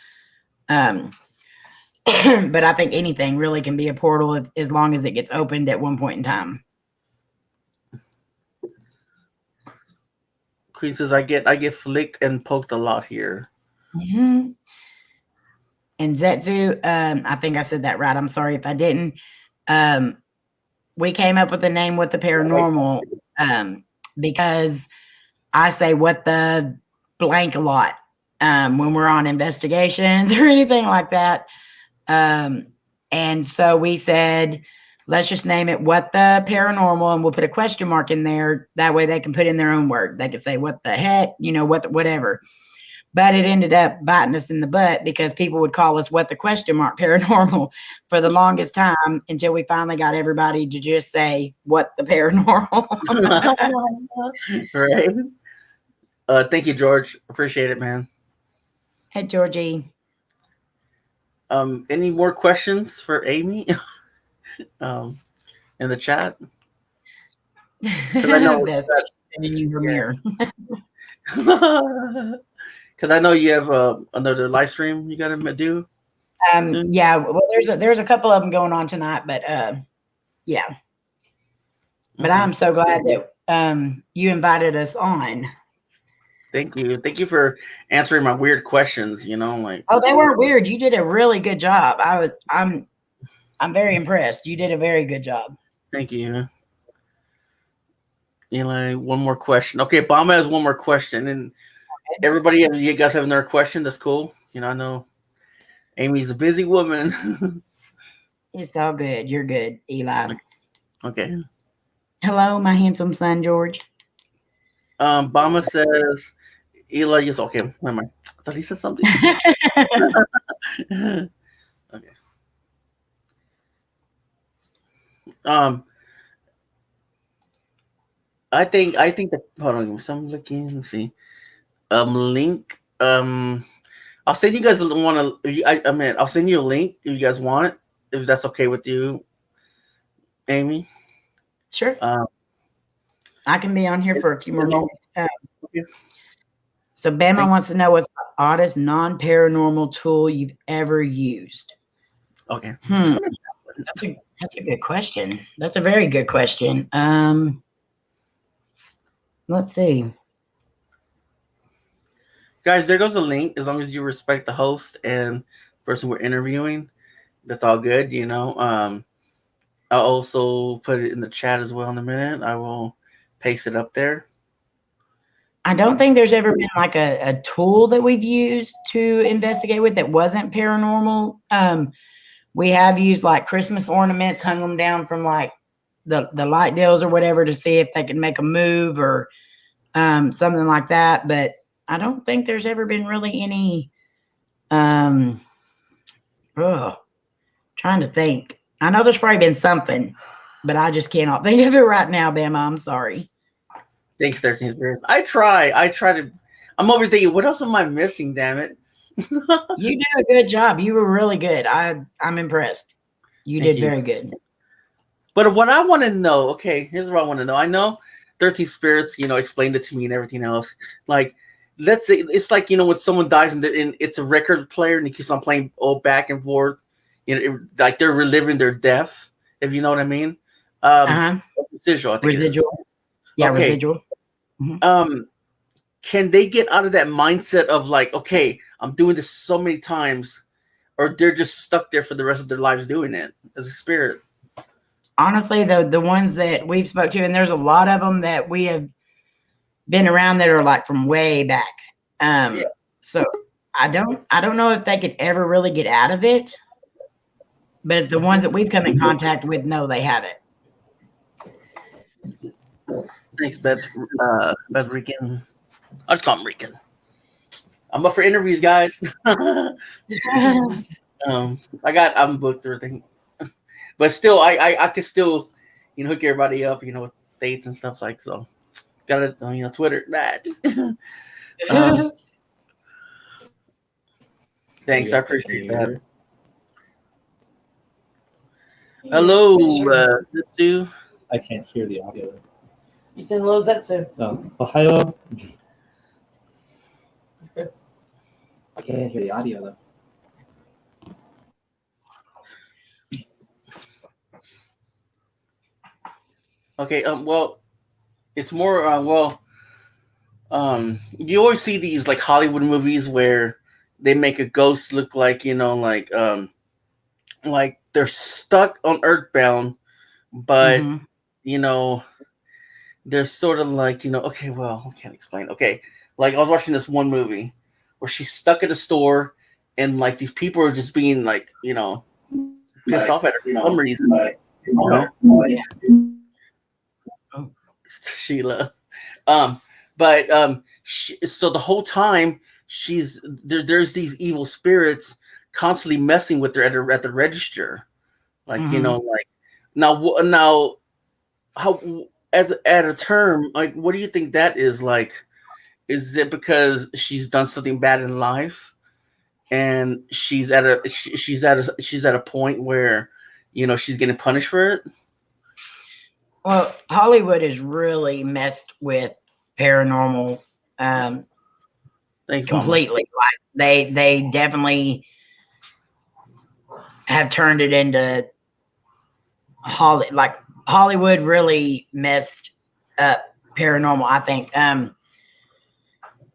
But I think anything really can be a portal as long as it gets opened at one point in time. Queen says I get flicked and poked a lot here. Mm-hmm. And Zetsu, I think I said that right. I'm sorry if I didn't. We came up with the name "WhatThe Paranormal" because I say "what the blank" a lot when we're on investigations or anything like that. And so we said, let's just name it "WhatThe Paranormal," and we'll put a question mark in there. That way they can put in their own word. They can say "what the heck," whatever. But it ended up biting us in the butt because people would call us "what the question mark paranormal" for the longest time until we finally got everybody to just say "what the paranormal." Right. Thank you, George. Appreciate it, man. Hey, Georgie. Any more questions for Amy? In the chat? Because I know Best sending you from here. because I know you have another live stream you gotta do. soon. Yeah. Well, there's a couple of them going on tonight, but yeah. But Okay. I'm so glad that you invited us on. Thank you for answering my weird questions. Like Oh, they weren't weird. You did a really good job. I'm very impressed. You did a very good job. thank you. Like one more question. Okay, Obama has one more question, and everybody, you guys have another question. That's cool. I know Amy's a busy woman. It's all good. You're good, Eli. Okay. Hello, my handsome son, George. Obama says Eli is okay. Never mind. I thought he said something. Okay. I think that hold on. I'm looking. Let's see. Link. I'll send you guys want to. I mean, I'll send you a link if you guys want. If that's okay with you, Amy. Sure. Um, I can be on here for a few more minutes. Okay. So Bama wants to know what's the oddest non-paranormal tool you've ever used. Okay. That's a good question. That's a very good question. Let's see. Guys, there goes a link. As long as you respect the host and person we're interviewing, that's all good. I'll also put it in the chat as well in a minute. I will paste it up there. I don't think there's ever been like a tool that we've used to investigate with that wasn't paranormal. We have used like Christmas ornaments, hung them down from like the light deals or whatever to see if they could make a move or something like that. But I don't think there's ever been really any. Trying to think. I know there's probably been something, but I just cannot think of it right now, Bama. I'm sorry. Thanks, 13 Spirits. I try to. I'm over thinking, what else am I missing? Damn it! You did a good job. You were really good. I'm impressed. You Thank did you. very good. But what I want to know, okay, here's what I want to know. I know 13 Spirits, explained it to me and everything else. Like, let's say it's like when someone dies and it's a record player and he keeps on playing back and forth. Like they're reliving their death. If you know what I mean. Residual. I think Residual. Yeah, okay. residual. Can they get out of that mindset of like, okay, I'm doing this so many times, or they're just stuck there for the rest of their lives doing it as a spirit? Honestly, the ones that we've spoke to, and there's a lot of them that we have been around that are like from way back. So I don't know if they could ever really get out of it. But the ones that we've come in contact with, no, they haven't. Thanks, Beth. Beth Rican. I'll just call him Rican. I'm up for interviews, guys. I'm booked or everything, but still, I can still, hook everybody up, with dates and stuff like so. Got it, Twitter. Thanks, I appreciate that. Hello, Zetsu. I can't hear the audio. You said hello, Zetsu. No, Ohio. I can't hear the audio though. Okay, well, it's more, you always see these like Hollywood movies where they make a ghost look like, like they're stuck on Earthbound, but, they're sort of like, okay, well, I can't explain. Okay, like I was watching this one movie where she's stuck at a store and like these people are just being like, pissed off at her for some reason. Sheila. So the whole time she's there's these evil spirits constantly messing with her at the register, like like now how as at a term, like what do you think that is like? Is it because she's done something bad in life and she's at a point where she's getting punished for it? Well, Hollywood is really messed with paranormal Thanks, completely. Like they definitely have turned it into Hollywood really messed up paranormal, I think.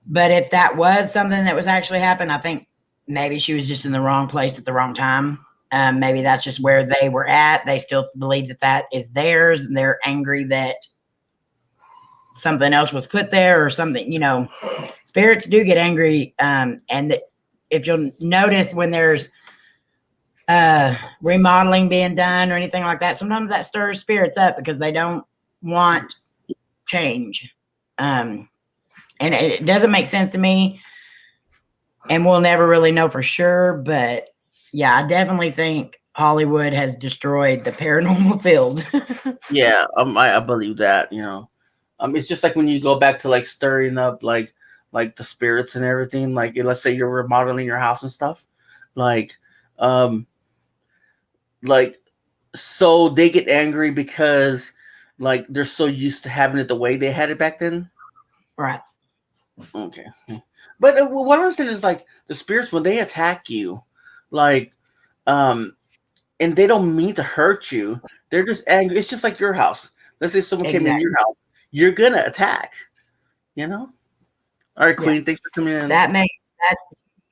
But if that was something that was actually happening, I think maybe she was just in the wrong place at the wrong time. Maybe that's just where they were at. They still believe that is theirs, and they're angry that something else was put there or something. Spirits do get angry, and if you'll notice when there's remodeling being done or anything like that, sometimes that stirs spirits up because they don't want change. And it doesn't make sense to me, and we'll never really know for sure, but yeah, I definitely think Hollywood has destroyed the paranormal field. Yeah, I believe that. It's just like when you go back to like stirring up like the spirits and everything. Like let's say you're remodeling your house and stuff, like so they get angry because like they're so used to having it the way they had it back then. Right. Okay. But what I understand is like the spirits when they attack you, like, and they don't mean to hurt you. They're just angry. It's just like your house. Let's say someone came in your house. You're gonna attack. All right, Queen. Thanks for coming in. That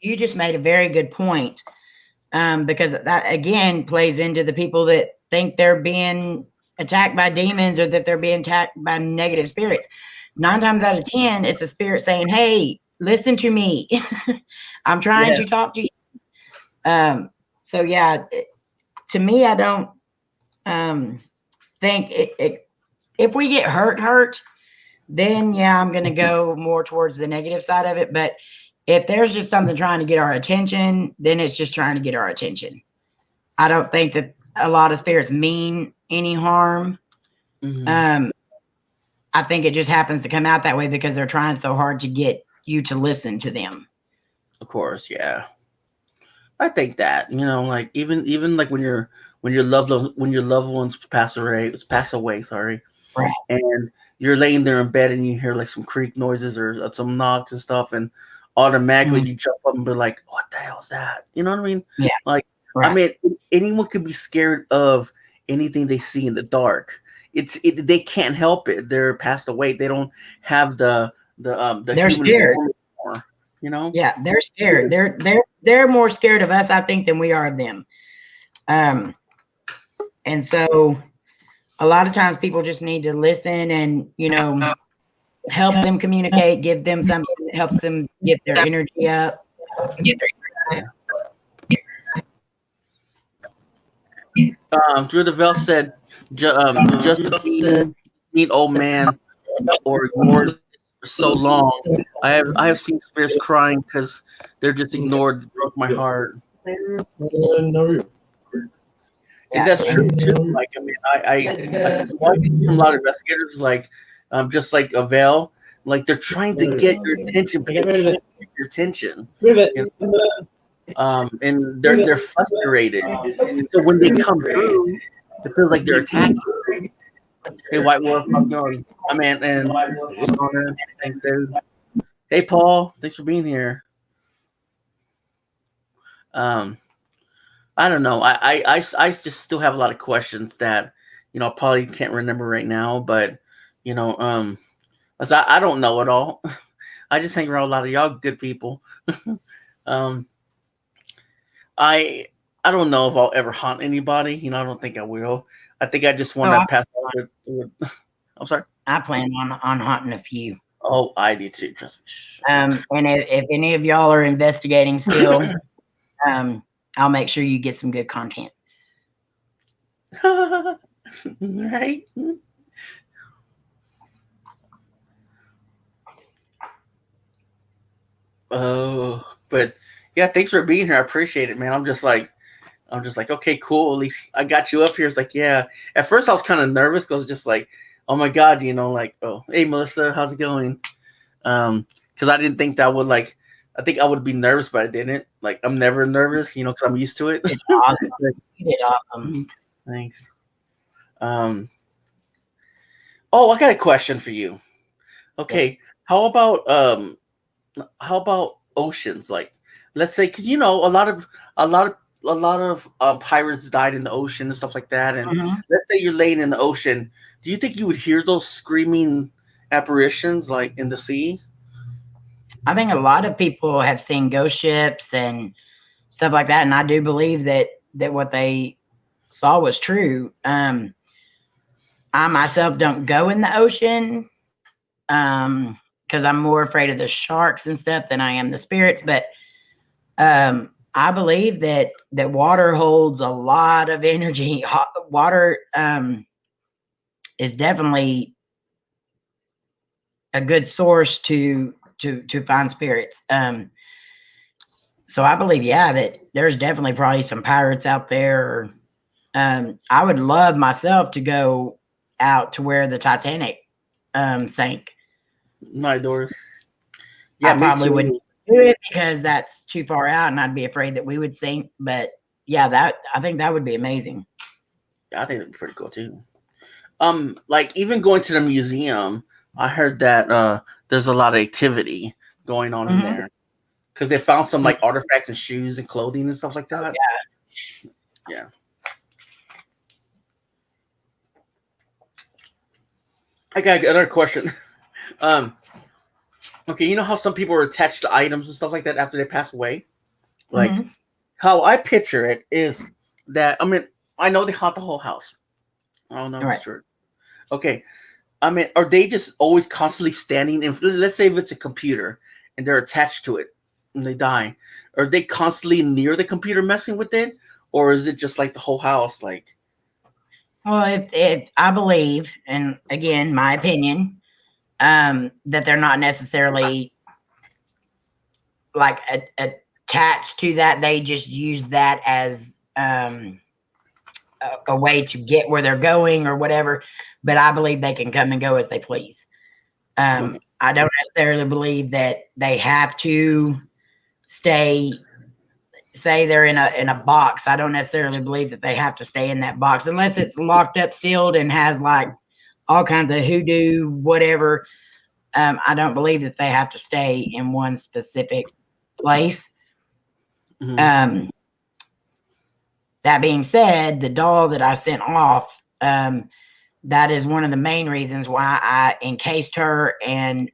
you just made a very good point. Because that again plays into the people that think they're being attacked by demons or that they're being attacked by negative spirits. 9 times out of 10, it's a spirit saying, "Hey, listen to me. I'm trying to talk to you." So yeah, to me, I don't think if we get hurt, then yeah, I'm going to go more towards the negative side of it. But if there's just something trying to get our attention, then it's just trying to get our attention. I don't think that a lot of spirits mean any harm. Mm-hmm. I think it just happens to come out that way because they're trying so hard to get you to listen to them. Of course, yeah. I think that like even like when your loved ones pass away, sorry, right, and you're laying there in bed and you hear like some creak noises or some knocks and stuff, and automatically you jump up and be like, "What the hell is that?" You know what I mean? Yeah. Like, right. I mean, anyone could be scared of anything they see in the dark. They can't help it. They're passed away. They don't have the they're scared. Anymore, Yeah, they're scared. They're more scared of us, I think, than we are of them. And so a lot of times people just need to listen and help them communicate, give them something that helps them get their energy up. Drew DeVille said, just meet old man or ignored for so long. I have seen spirits crying because they're just ignored. It broke my heart. No. And that's true too. Like, I mean, I see from a lot of investigators, like, just like Avell, like they're trying to get your attention, but they can't get your attention. You know? And they're frustrated. And so when they come through, it feels like they're attacking. Hey, White Wolf, how's it going? I'm Ant and thanks, dude. Hey, Paul, thanks for being here. I don't know. I just still have a lot of questions that, you know, I probably can't remember right now, but, you know, I don't know it all. I just hang around a lot of y'all good people. I don't know if I'll ever haunt anybody. You know, I don't think I will. I think I just want to pass on with I'm sorry. I plan on haunting a few. Oh, I do too. Trust me. And if any of y'all are investigating still, I'll make sure you get some good content. Right? Oh, but yeah, thanks for being here. I appreciate it, man. I'm just like, okay, cool. At least I got you up here. It's like, yeah. At first, I was kind of nervous because just like, oh my god, you know, like, oh, hey, Melissa, how's it going? Because I didn't think that would like. I think I would be nervous, but I didn't. Like, I'm never nervous, you know, because I'm used to it. It's awesome. You did awesome. Thanks. Oh, I got a question for you. Okay, how about oceans? Like, let's say, because you know, a lot of pirates died in the ocean and stuff like that. And let's say you're laying in the ocean. Do you think you would hear those screaming apparitions like in the sea? I think a lot of people have seen ghost ships and stuff like that, and I do believe that what they saw was true. I myself don't go in the ocean because I'm more afraid of the sharks and stuff than I am the spirits. But I believe that water holds a lot of energy. Water is definitely a good source to find spirits. So I believe, yeah, that there's definitely probably some pirates out there. I would love myself to go out to where the Titanic sank. My Doris. Yeah, I probably wouldn't do it because that's too far out, and I'd be afraid that we would sink. But yeah, I think that would be amazing. Yeah, I think that'd be pretty cool too. Like even going to the museum, I heard that there's a lot of activity going on in there because they found some like artifacts and shoes and clothing and stuff like that. Yeah. I got another question. Okay, you know how some people are attached to items and stuff like that after they pass away? Like how I picture it is that, I mean, I know they haunt the whole house. I don't know if it's true. Okay. I mean, are they just always constantly standing in, let's say if it's a computer and they're attached to it and they die, are they constantly near the computer messing with it? Or is it just like the whole house? Like, well, if I believe, and again, my opinion, that they're not necessarily like attached to that. They just use that as a way to get where they're going or whatever. But I believe they can come and go as they please. I don't necessarily believe that they have to stay. Say they're in a box. I don't necessarily believe that they have to stay in that box unless it's locked up, sealed, and has like all kinds of hoodoo, whatever. I don't believe that they have to stay in one specific place. That being said, the doll that I sent off, that is one of the main reasons why I encased her and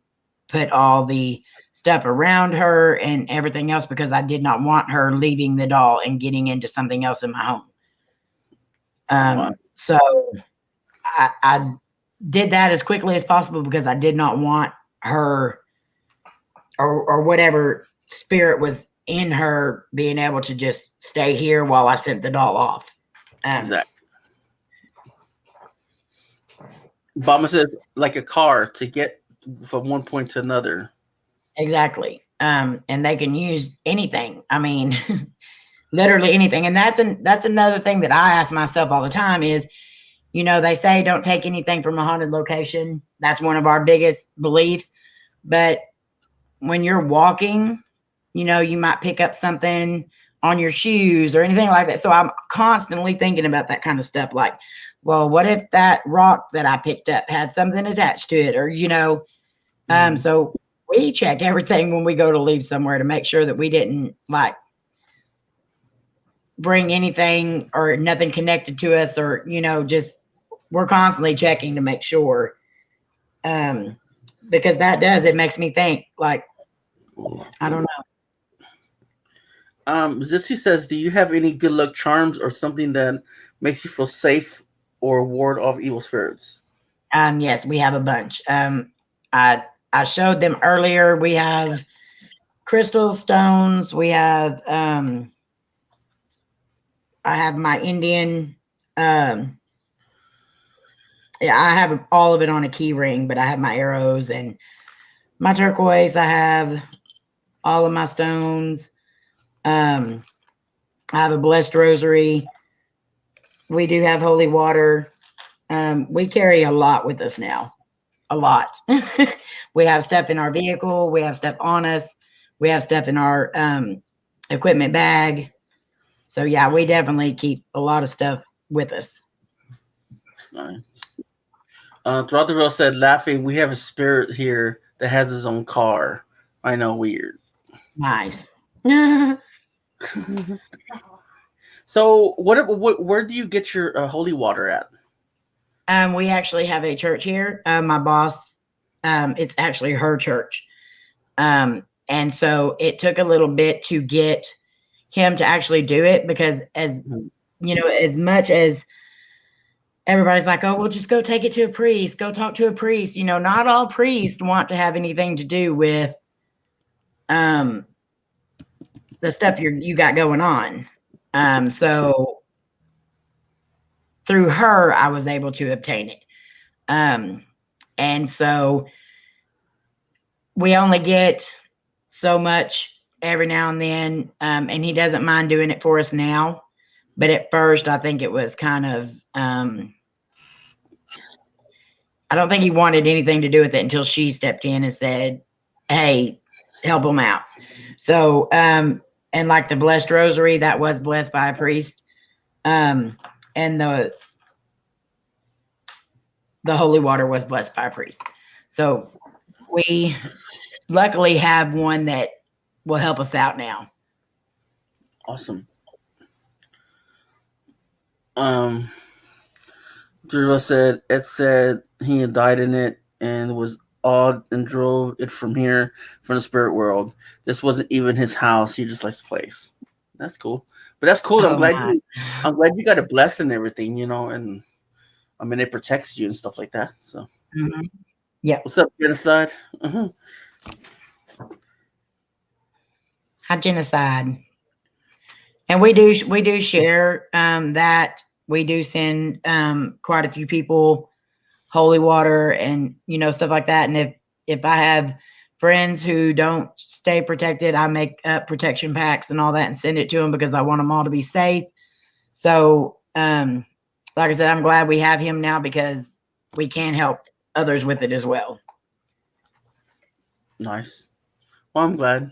put all the stuff around her and everything else, because I did not want her leaving the doll and getting into something else in my home. So I did that as quickly as possible because I did not want her or whatever spirit was in her being able to just stay here while I sent the doll off. exactly. Obama says like a car to get from one point to another. Exactly. And they can use anything. I mean, literally anything. And that's another thing that I ask myself all the time is, they say don't take anything from a haunted location. That's one of our biggest beliefs. But when you're walking, you might pick up something on your shoes or anything like that. So I'm constantly thinking about that kind of stuff. Like, well, what if that rock that I picked up had something attached to it? Or, so we check everything when we go to leave somewhere to make sure that we didn't like bring anything or nothing connected to us, or, just we're constantly checking to make sure. Because it makes me think like, I don't know. Zitsy says, do you have any good luck charms or something that makes you feel safe or ward off evil spirits? Yes, we have a bunch. I showed them earlier. We have crystal stones. We have I have my Indian I have all of it on a key ring, but I have my arrows and my turquoise. I have all of my stones. I have a blessed rosary. We do have holy water. We carry a lot with us now. A lot. We have stuff in our vehicle. We have stuff on us. We have stuff in our equipment bag. So yeah, we definitely keep a lot of stuff with us. Nice. Throughout the Real said, laughing, we have a spirit here that has his own car. I know, weird. Nice. So where do you get your holy water at? We actually have a church here. My boss, it's actually her church. And so it took a little bit to get him to actually do it, because as much as everybody's like, oh, we'll just go take it to a priest, go talk to a priest. Not all priests want to have anything to do with the stuff you got going on. So through her, I was able to obtain it. And so we only get so much every now and then. And he doesn't mind doing it for us now. But at first, I think it was kind of, I don't think he wanted anything to do with it until she stepped in and said, hey, help him out. So, and like the blessed rosary, that was blessed by a priest. And the holy water was blessed by a priest. So we luckily have one that will help us out now. Awesome. Drew said, Ed said he had died in it and was awed and drove it from the spirit world. This wasn't even his house. He just likes the place. That's cool. But that's cool. I'm glad you got it blessed and everything, and I mean, it protects you and stuff like that. So, yeah. What's up, Genocide? Hi, Genocide. And we do share that. We do send quite a few people holy water and stuff like that. And if I have friends who don't stay protected, I make up protection packs and all that and send it to them because I want them all to be safe. So, like I said, I'm glad we have him now because we can help others with it as well. Nice. Well, I'm glad.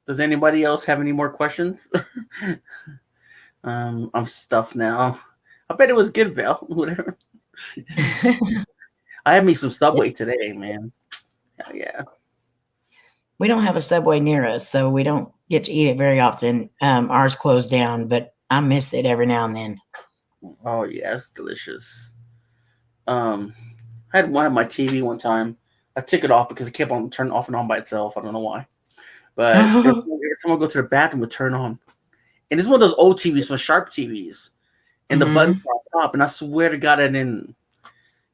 Does anybody else have any more questions? I'm stuffed now. I bet it was good, Val. Whatever. I had me some Subway today, man. Hell yeah. We don't have a Subway near us, so we don't get to eat it very often. Ours closed down, but I miss it every now and then. Oh yeah, it's delicious. I had one on my TV one time. I took it off because it kept on turning off and on by itself. I don't know why. But every time I go to the bathroom, it would turn on. And it's one of those old TVs from Sharp TVs. And the buttons are on top. And I swear to God, I didn't.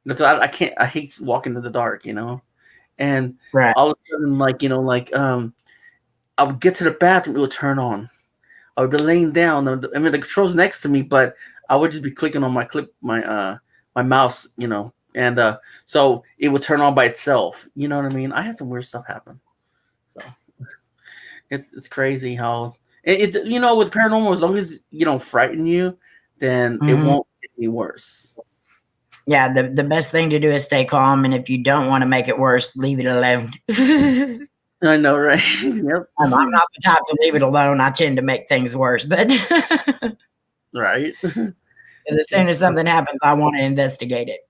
Because I hate walking in the dark, And right. all of a sudden, I would get to the bathroom, it would turn on. I would be laying down. I mean, the control's next to me, but I would just be clicking on my my mouse, you know, and so it would turn on by itself. You know what I mean? I had some weird stuff happen. So it's crazy how it you know, with paranormal, as long as you don't frighten you, then it won't get any worse. Yeah, the best thing to do is stay calm, and if you don't want to make it worse, leave it alone. I know, right? Yep. I'm not the type to leave it alone. I tend to make things worse, but Right. because as soon as something happens, I want to investigate it.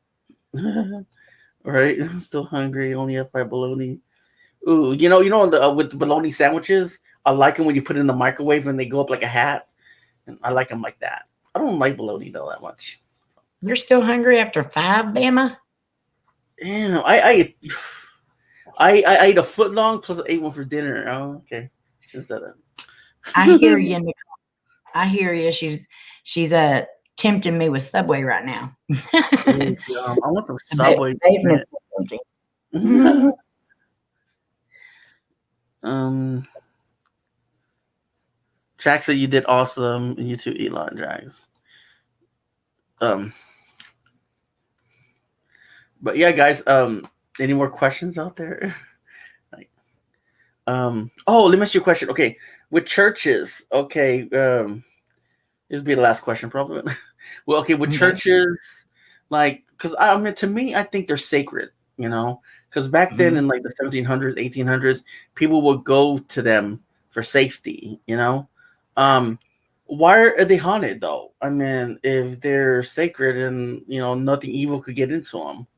Right. I'm still hungry. Only have 5 bologna. Ooh, you know, with the bologna sandwiches, I like them when you put it in the microwave and they go up like a hat. And I like them like that. I don't like bologna though that much. You're still hungry after 5, Bama? Damn, I ate a foot long plus I ate one for dinner. Oh, okay. I hear you, Nicole. I hear you. She's tempting me with Subway right now. I want some Subway. Jack said you did awesome, and you too, Elon Jags. But yeah, guys. Any more questions out there? Like, oh, let me ask you a question. Okay, with churches. Okay, this will be the last question, probably. Well, okay, with churches, like, because I mean, to me, I think they're sacred. You know, because back then in like the 1700s, 1800s, people would go to them for safety. You know, why are they haunted though? I mean, if they're sacred and you know nothing evil could get into them.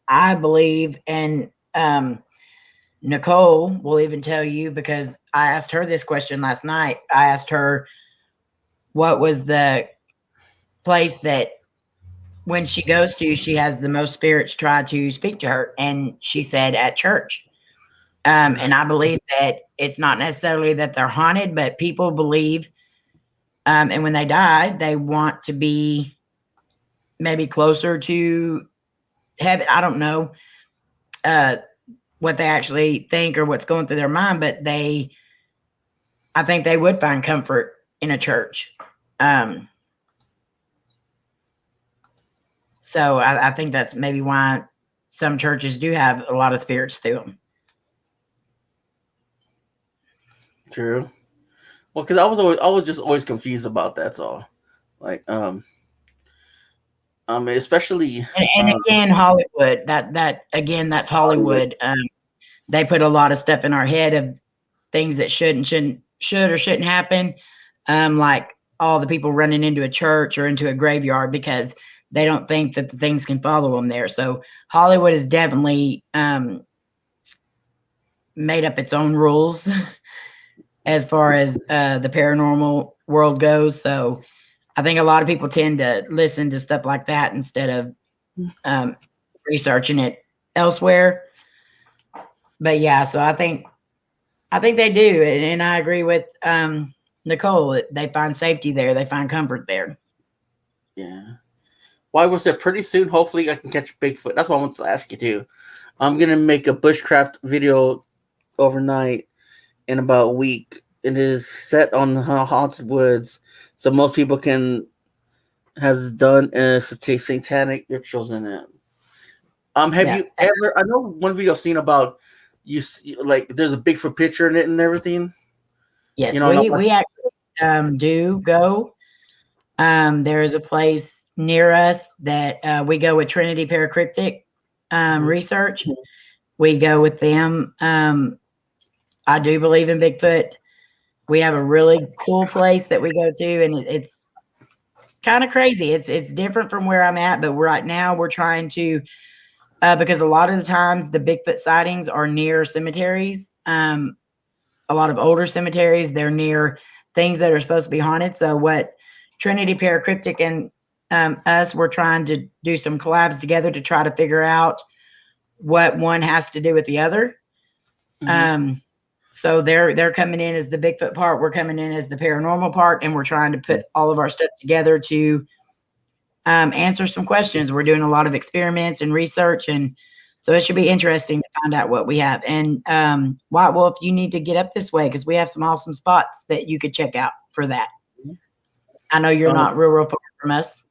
I believe, and Nicole will even tell you, because I asked her this question last night. I asked her what was the place that when she goes to, she has the most spirits try to speak to her. And she said at church. And I believe that it's not necessarily that they're haunted, but people believe, and when they die, they want to be maybe closer to heaven. I don't know what they actually think or what's going through their mind, but I think they would find comfort in a church. So I think that's maybe why some churches do have a lot of spirits through them. True. Well, because I was just always confused about that's all. Like, especially and again, Hollywood. That's Hollywood. They put a lot of stuff in our head of things that should or shouldn't happen. Like all the people running into a church or into a graveyard because they don't think that the things can follow them there. So Hollywood has definitely made up its own rules as far as the paranormal world goes. So I think a lot of people tend to listen to stuff like that instead of researching it elsewhere. But yeah, so I think they do, and I agree with Nicole. They find safety there. They find comfort there. Yeah. Well, I was there pretty soon. Hopefully, I can catch Bigfoot. That's what I want to ask you too. I'm gonna make a bushcraft video overnight in about a week. It is set on the haunted woods, so most people has done satanic rituals in it. Have you ever? I know one video I've seen about like there's a Bigfoot picture in it and everything. Yes, we actually do go. There is a place near us that we go with Trinity Paracryptic Research. We go with them. I do believe in Bigfoot. We have a really cool place that we go to, and it's kind of crazy. It's different from where I'm at, but right now we're trying to because a lot of the times the Bigfoot sightings are near cemeteries. A lot of older cemeteries, they're near things that are supposed to be haunted. So what Trinity Paracryptic and us, we're trying to do some collabs together to try to figure out what one has to do with the other. So they're coming in as the Bigfoot part, we're coming in as the paranormal part, and we're trying to put all of our stuff together to answer some questions. We're doing a lot of experiments and research, and so it should be interesting to find out what we have. And White Wolf, you need to get up this way because we have some awesome spots that you could check out for that. I know you're not real far from us.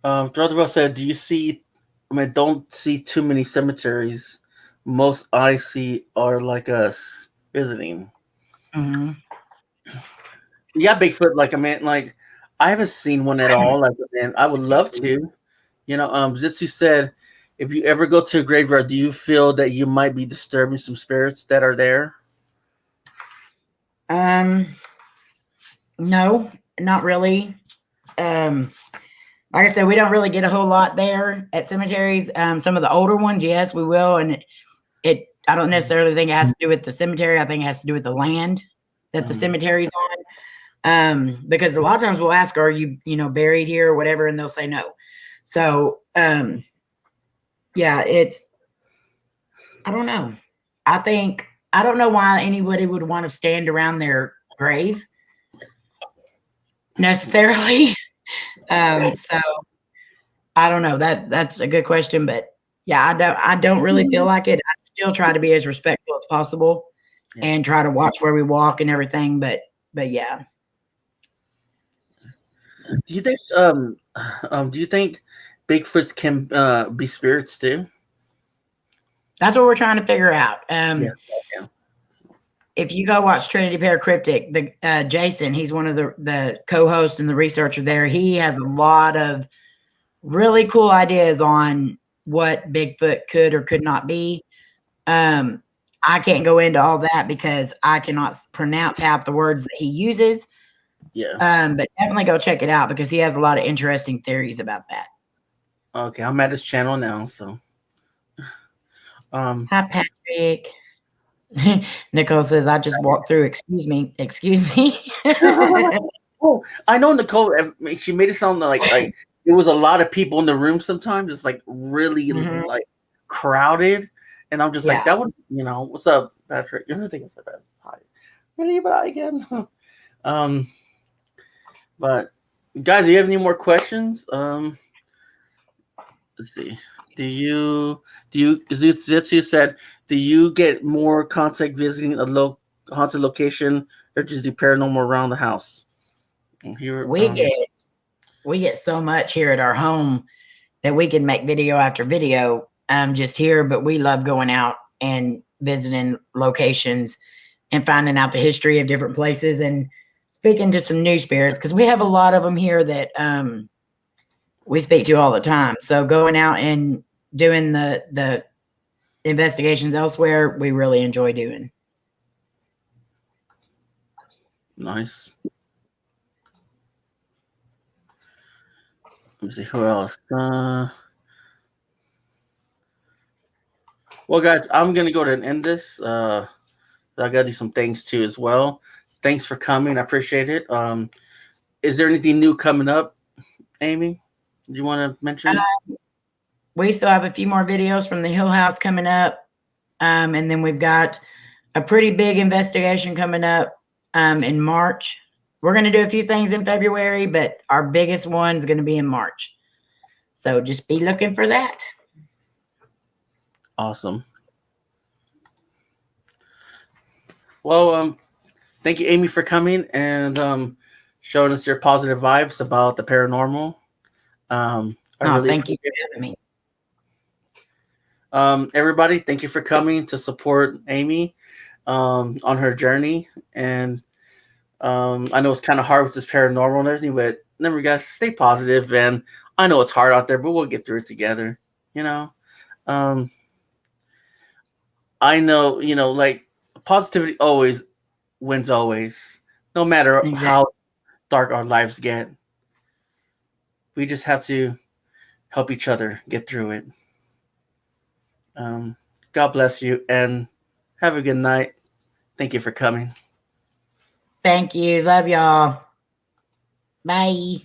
Roosevelt said, "Do you see? I mean, don't see too many cemeteries. Most I see are like us visiting. Mhm. Yeah, Bigfoot. Like, I mean, like, I haven't seen one at all. Like, man, I would love to. You know, Zitsu said, if you ever go to a graveyard, do you feel that you might be disturbing some spirits that are there? No, not really. Um, like I said, we don't really get a whole lot there at cemeteries. Some of the older ones, yes, we will. And I don't necessarily think it has to do with the cemetery. I think it has to do with the land that the cemetery's on. Because a lot of times we'll ask, are you, buried here or whatever? And they'll say no. So, yeah, I don't know. I don't know why anybody would want to stand around their grave necessarily. So I don't know. That's a good question, but yeah, I don't really feel like it. I still try to be as respectful as possible and try to watch where we walk and everything. But yeah. Do you think do you think Bigfoots can be spirits too? That's what we're trying to figure out. Yeah. If you go watch Trinity Paracryptic, the Jason, he's one of the co-hosts and the researcher there. He has a lot of really cool ideas on what Bigfoot could or could not be. I can't go into all that because I cannot pronounce half the words that he uses. Yeah. But definitely go check it out because he has a lot of interesting theories about that. Okay, I'm at his channel now, so Hi, Patrick. Nicole says, I just walked through. Excuse me. Oh, I know Nicole. She made it sound like there was a lot of people in the room. Sometimes it's like really Mhm. like crowded, and I'm just like, that would, what's up, Patrick? I think I said that. Hi, really, but I again. But guys, do you have any more questions? Let's see. Zetsu said, do you get more contact visiting a haunted location or just do paranormal around the house? Here, We get so much here at our home that we can make video after video just here, but we love going out and visiting locations and finding out the history of different places and speaking to some new spirits because we have a lot of them here that we speak to all the time. So going out and doing the investigations elsewhere, we really enjoy doing. Nice. Let me see who else. Well, guys, I'm gonna go ahead and end this. I gotta do some things too as well. Thanks for coming. I appreciate it. Is there anything new coming up, Amy? Do you want to mention? We still have a few more videos from the Hill House coming up, and then we've got a pretty big investigation coming up in March. We're going to do a few things in February, but our biggest one's going to be in March. So just be looking for that. Awesome. Well, thank you, Amy, for coming and showing us your positive vibes about the paranormal. Thank you for having me. Everybody, thank you for coming to support Amy on her journey. And I know it's kind of hard with this paranormal and everything, but remember, guys, stay positive. And I know it's hard out there, but we'll get through it together. I know, like positivity always wins always, no matter how dark our lives get. We just have to help each other get through it. God bless you and have a good night. Thank you for coming. Thank you. Love y'all. Bye.